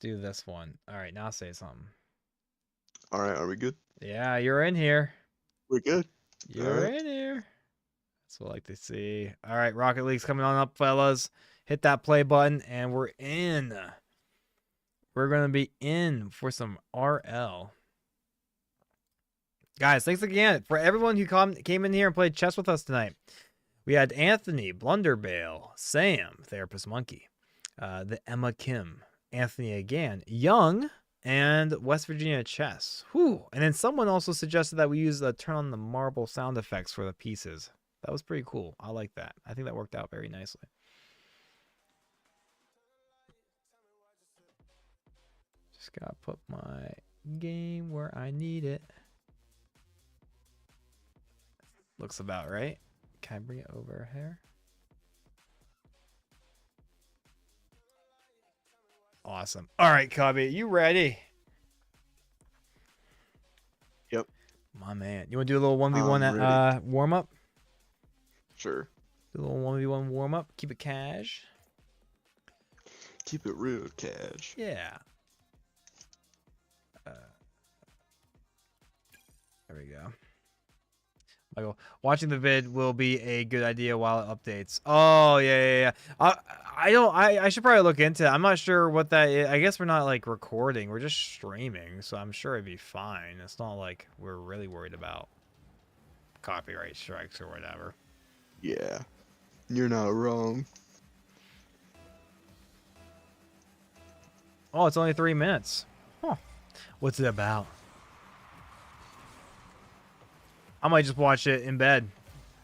this one. All right, now say something. All right, are we good? Yeah, you're in here. We're good. You're in here. That's what I like to see. All right, Rocket League's coming on up, fellas. Hit that play button, and we're in. We're going to be in for some RL. Guys, thanks again for everyone who came in here and played chess with us tonight. We had Anthony, Blunderbale, Sam, Therapist Monkey, the Emma Kim, Anthony again, Young, and West Virginia Chess. Whew. And then someone also suggested that we use the turn on the marble sound effects for the pieces. That was pretty cool. I like that. I think that worked out very nicely. Just gotta put my game where I need it. Looks about right. Can I bring it over here? Awesome. All right, Cubby, you ready? Yep. My man. You want to do a little 1v1 warm up? Sure. Do a little 1v1 warm up. Keep it cash. Keep it real cash. Yeah. There we go. Michael, watching the vid will be a good idea while it updates. Oh, yeah. I should probably look into it. I'm not sure what that is. I guess we're not like recording. We're just streaming, so I'm sure it'd be fine. It's not like we're really worried about copyright strikes or whatever. Yeah. You're not wrong. Oh, it's only 3 minutes. Huh. What's it about? I might just watch it in bed.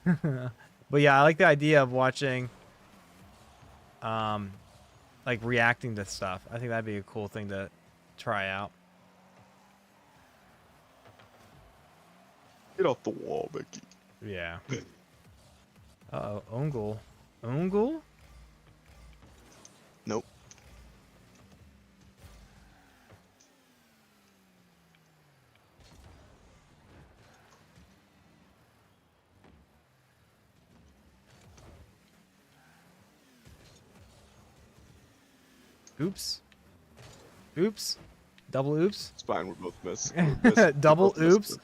But yeah, I like the idea of watching, like reacting to stuff. I think that'd be a cool thing to try out. Get off the wall, Becky. Yeah. Uh-oh, own goal. Own goal? Nope. Oops. Oops. Double oops. It's fine, we're both missed. Double oops.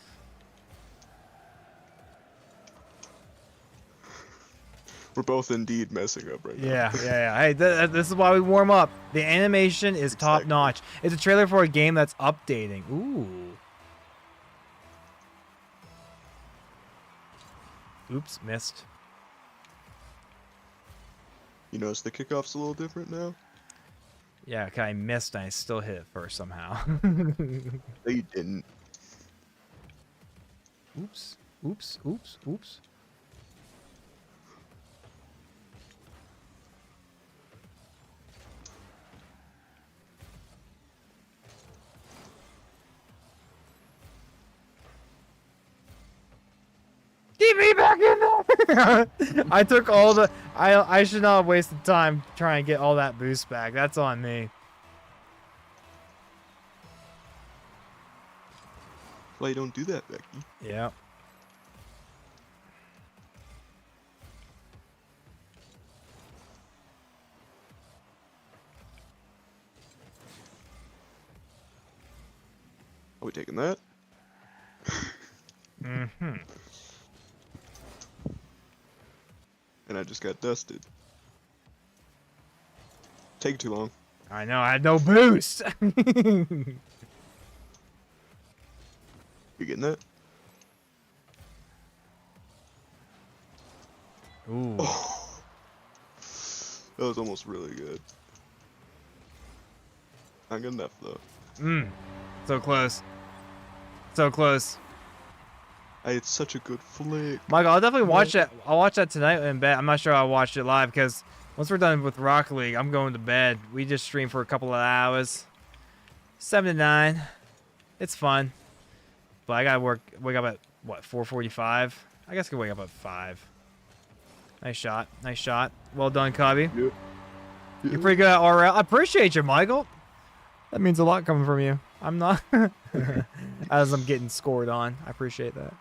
We're both indeed messing up right now. Yeah. Hey, this is why we warm up. The animation is top notch. It's a trailer for a game that's updating. Ooh. Oops, missed. You notice the kickoff's a little different now? Yeah, okay, I missed and I still hit it first somehow. No, you didn't. Oops. Oops, oops, oops. Keep me back in there! I took all the... I should not have wasted time trying to get all that boost back. That's on me. Why you don't do that, Becky? Yeah. Are we taking that? Mm-hmm. And I just got dusted. Take too long. I know, I had no boost! You getting that? Ooh. Oh, that was almost really good. Not good enough though. So close. So close. I had such a good flick. Michael, I'll definitely watch that. I'll watch that tonight in bed. I'm not sure I'll watch it live because once we're done with Rocket League, I'm going to bed. We just stream for a couple of hours. 7 to 9. It's fun. But I gotta wake up at, what, 4:45? I guess I could wake up at 5. Nice shot. Nice shot. Well done, Cubby. Yep. You're pretty good at RL. I appreciate you, Michael. That means a lot coming from you. I'm not... As I'm getting scored on. I appreciate that.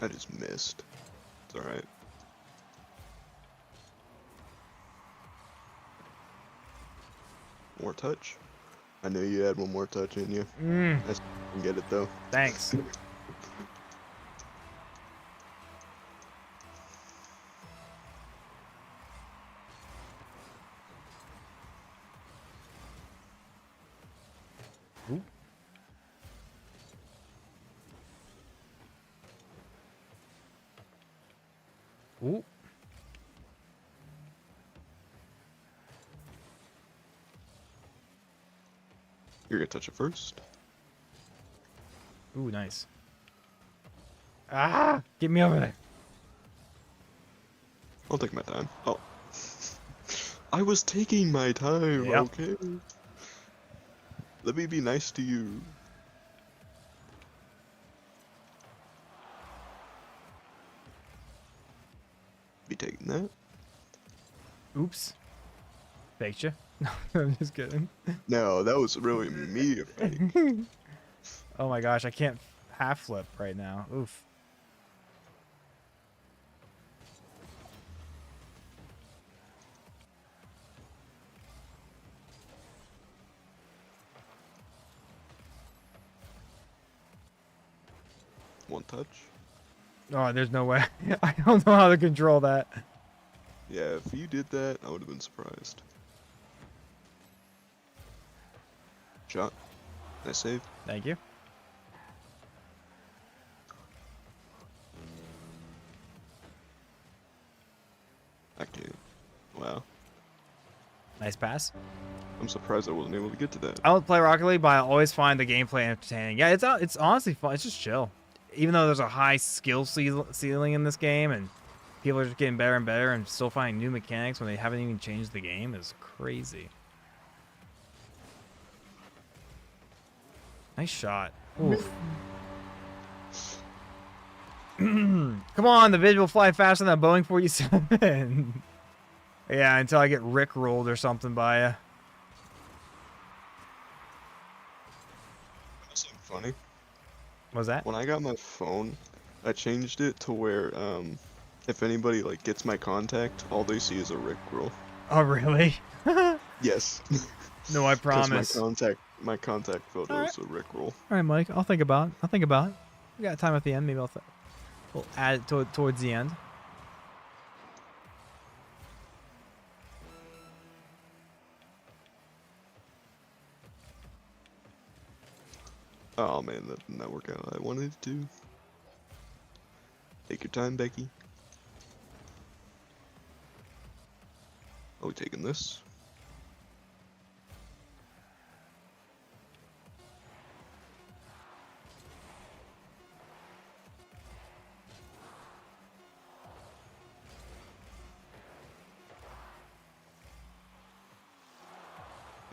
I just missed. It's alright. More touch? I knew you had one more touch in you. I still didn't get it though. Thanks. Ooh. Ooh. You're gonna touch it first. Ooh, nice. Ah! Get me over there. I'll take my time. Oh. I was taking my time, Yep. okay? Let me be nice to you. Be taking that? Oops. Faked you? No, I'm just kidding. No, that was really me. Fake. Oh my gosh, I can't half flip right now. Oof. One touch. Oh, there's no way. I don't know how to control that. Yeah, if you did that, I would have been surprised. Shot. Nice save. Thank you. Okay. Wow. Nice pass. I'm surprised I wasn't able to get to that. I don't play Rocket League, but I always find the gameplay entertaining. Yeah, it's honestly fun. It's just chill. Even though there's a high skill ceiling in this game, and people are just getting better and better, and still finding new mechanics when they haven't even changed the game is crazy. Nice shot. Oof. Come on, the vid will fly faster than a Boeing 47. Yeah, until I get rickrolled or something by you. Something funny. What was that? When I got my phone, I changed it to where if anybody like gets my contact, all they see is a Rickroll. Oh, really? Yes. No, I 'Cause promise. my contact photo is a Rickroll. All right, Mike. I'll think about it. I'll think about it. We got time at the end. Maybe we'll add it towards the end. Oh man, that did not work out. I wanted it to. Take your time, Becky. Are we taking this?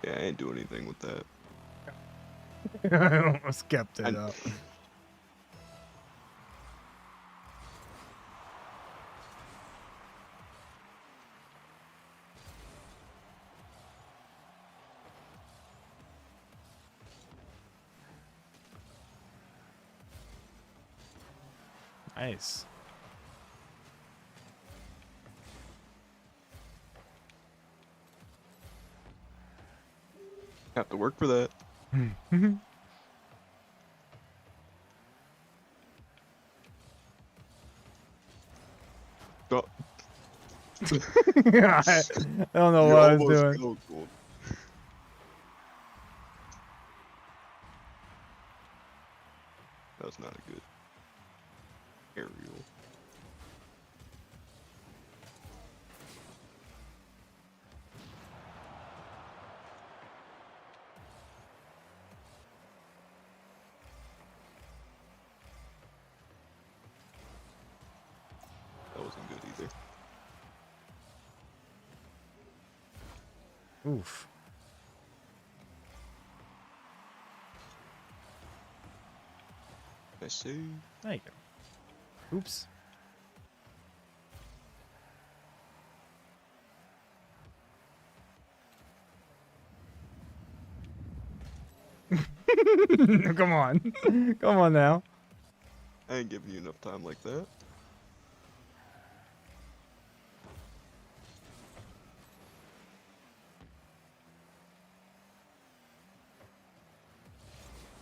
Yeah, I ain't doing anything with that. I almost kept it I- up. Nice. Have to work for that. Oh, I don't know you what I was almost doing. killed one. That was not a good aerial. That wasn't good either. Oof. I see. There you go. Oops. Come on. Come on now. I ain't giving you enough time like that.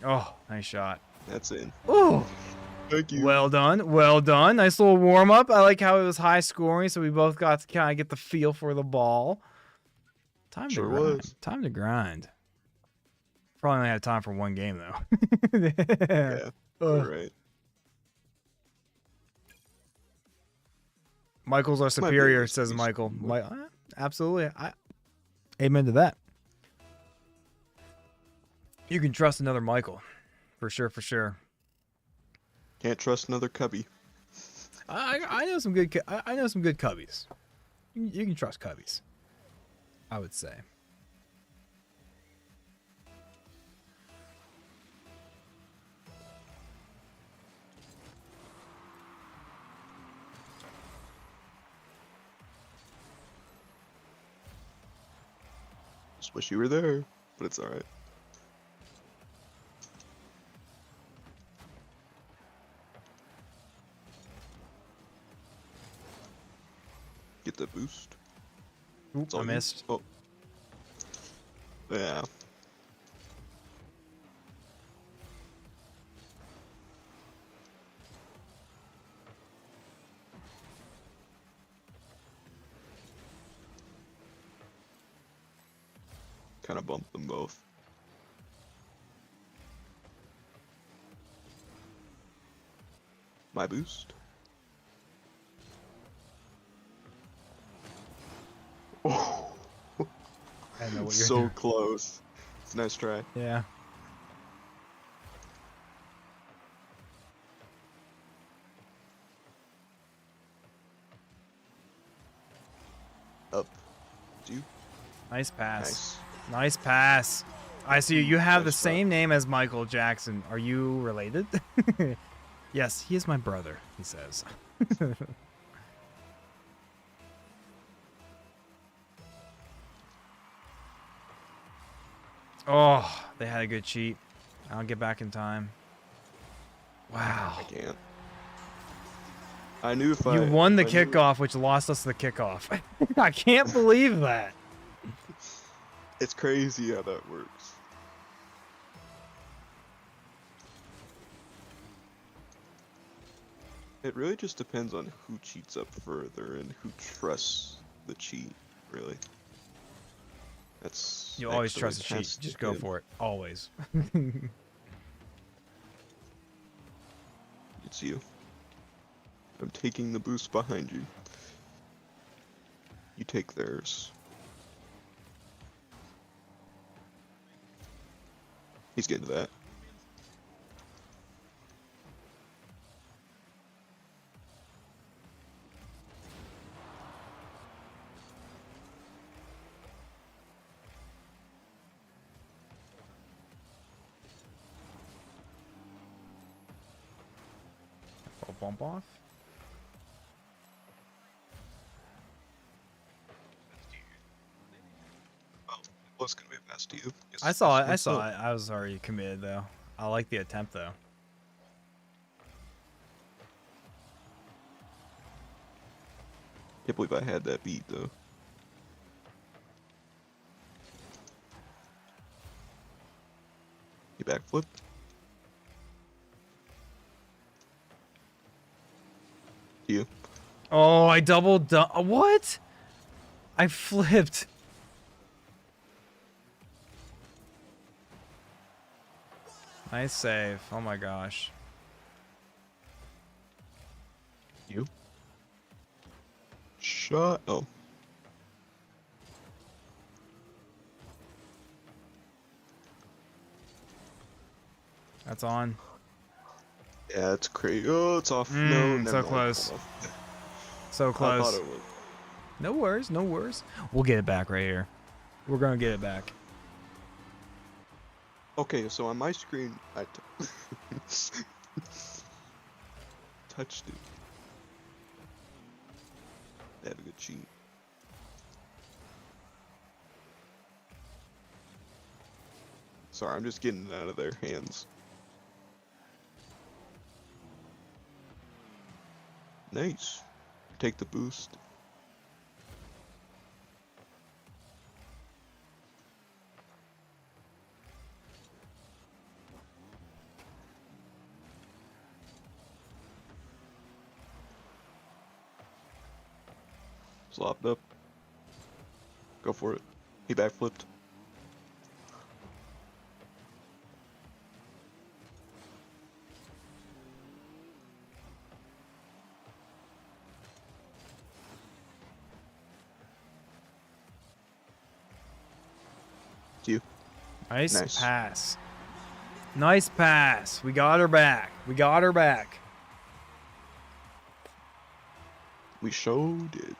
Oh, nice shot. That's in. Ooh. Thank you. Well done. Well done. Nice little warm up. I like how it was high scoring, so we both got to kind of get the feel for the ball. Time to Sure grind. was. Time to grind. Probably only had time for one game though. Yeah. All Ugh. right. Michael's our Might be a superior, nice says piece, Michael. but- Absolutely. Amen to that. You can trust another Michael. For sure, for sure. Can't trust another cubby. I know some good I know some good cubbies. You can trust cubbies. I would say. Just wish you were there, but it's alright. Get the boost. Oop, It's all I you. missed. Oh. Yeah. Kind of bumped them both. My boost. Oh, I know what you're so doing. close. It's a nice try. Yeah. Up. Do. Nice pass. Nice. Nice pass. I see you have the Nice try. same name as Michael Jackson. Are you related? Yes, he is my brother, he says. Oh, they had a good cheat. I'll get back in time. Wow. I can't. I knew if You I won the if I knew- kickoff, which lost us the kickoff. I can't believe that. It's crazy how that works. It really just depends on who cheats up further and who trusts the cheat, really. That's You always actually trust a cheat. has Just to go be- for it. Always. It's you. I'm taking the boost behind you. You take theirs. He's getting to that. bump off? Oh, well, it's gonna be a pass to you. I saw it. I saw it. I was already committed though. I like the attempt though. Can't believe I had that beat though. You backflip. You. Oh, I doubled. What? I flipped. Nice save. Oh my gosh. You. Shut. Oh. That's on. Yeah, it's crazy. Oh, it's off. No, So never mind. close. Hold on. So I close. thought it was. No worries. No worries. We'll get it back right here. We're gonna get it back. Okay, so on my screen, I touched it. They have a good cheat. Sorry, I'm just getting it out of their hands. Nice. Take the boost. Slopped up. Go for it. He backflipped. It's you. Nice pass. Nice pass. We got her back. We got her back. We showed it.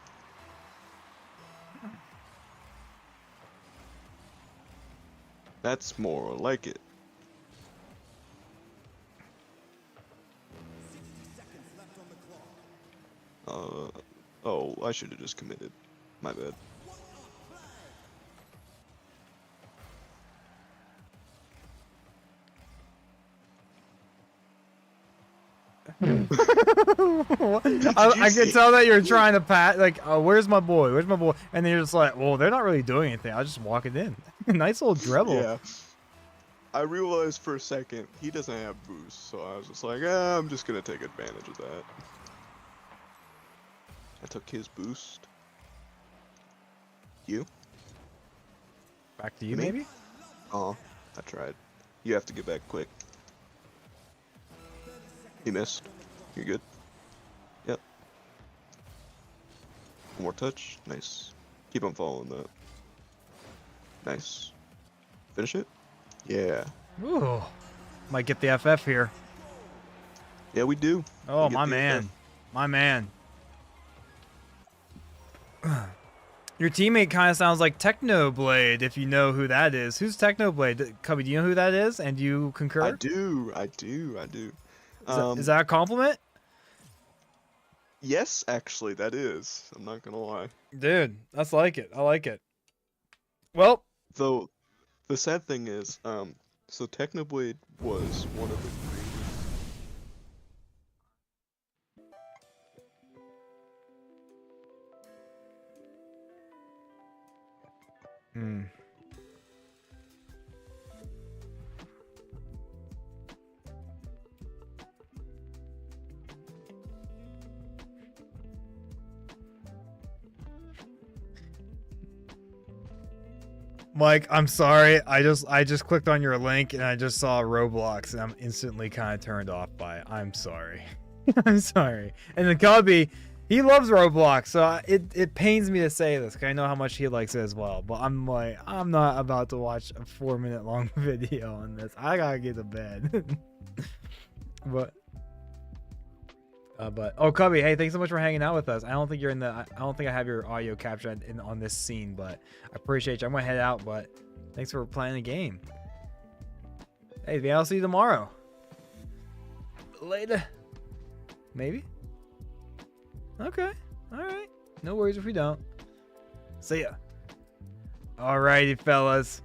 That's more like it. Oh, I should have just committed. My bad. I can tell that you're trying to pat, like, oh, where's my boy? Where's my boy? And then you're just like, well, they're not really doing anything. I'll just walk it in. Nice little dribble. Yeah. I realized for a second he doesn't have boost, so I was just like, I'm just gonna take advantage of that. I took his boost. You? Back to you, Me? maybe? Oh, I tried. You have to get back quick. He missed. You're good. Yep. One more touch. Nice. Keep on following that. Nice. Finish it? Yeah. Ooh. Might get the FF here. Yeah, we do. Oh, We get my the man. FF. My man. Your teammate kind of sounds like Technoblade, if you know who that is. Who's Technoblade? Cubby, do you know who that is? And do you concur? I do. Is that a compliment? Yes, actually, that is. I'm not gonna lie. Dude, that's like it. I like it. Well, Though, the sad thing is, so Technoblade was one of the Mike, I'm sorry. I just clicked on your link and I just saw Roblox and I'm instantly kind of turned off by it. I'm sorry. I'm sorry. And the Cubby, he loves Roblox, so it pains me to say this because I know how much he likes it as well. But I'm like, I'm not about to watch a 4-minute long video on this. I gotta get to bed. But oh, Cubby, hey, thanks so much for hanging out with us. I don't think you're in the. I don't think I have your audio captured on this scene, but I appreciate you. I'm gonna head out, but thanks for playing the game. Hey, maybe I'll see you tomorrow. Later. Maybe? Okay. Alright. No worries if we don't. See ya. Alrighty, fellas.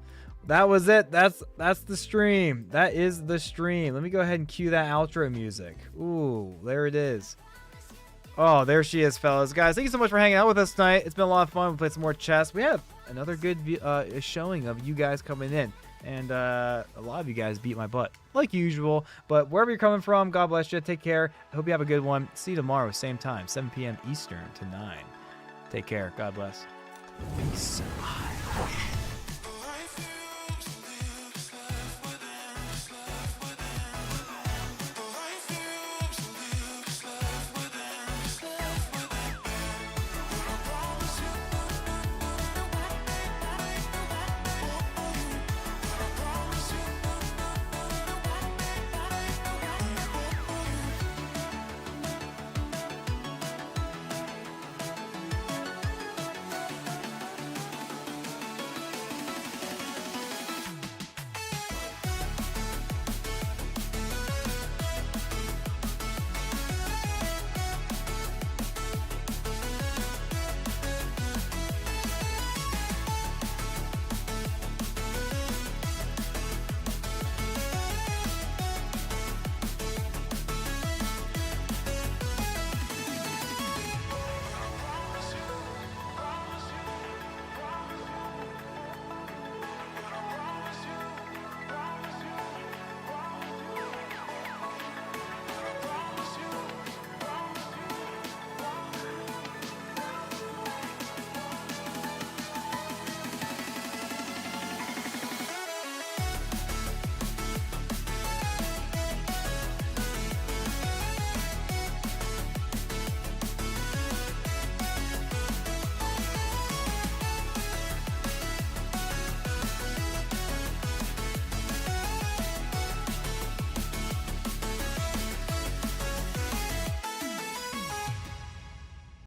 That was it. That's the stream. That is the stream. Let me go ahead and cue that outro music. Ooh, there it is. Oh, there she is, fellas. Guys, thank you so much for hanging out with us tonight. It's been a lot of fun. We played some more chess. We had another good showing of you guys coming in. And a lot of you guys beat my butt, like usual. But wherever you're coming from, God bless you. Take care. I hope you have a good one. See you tomorrow, same time, 7 p.m. Eastern to 9. Take care. God bless. Peace.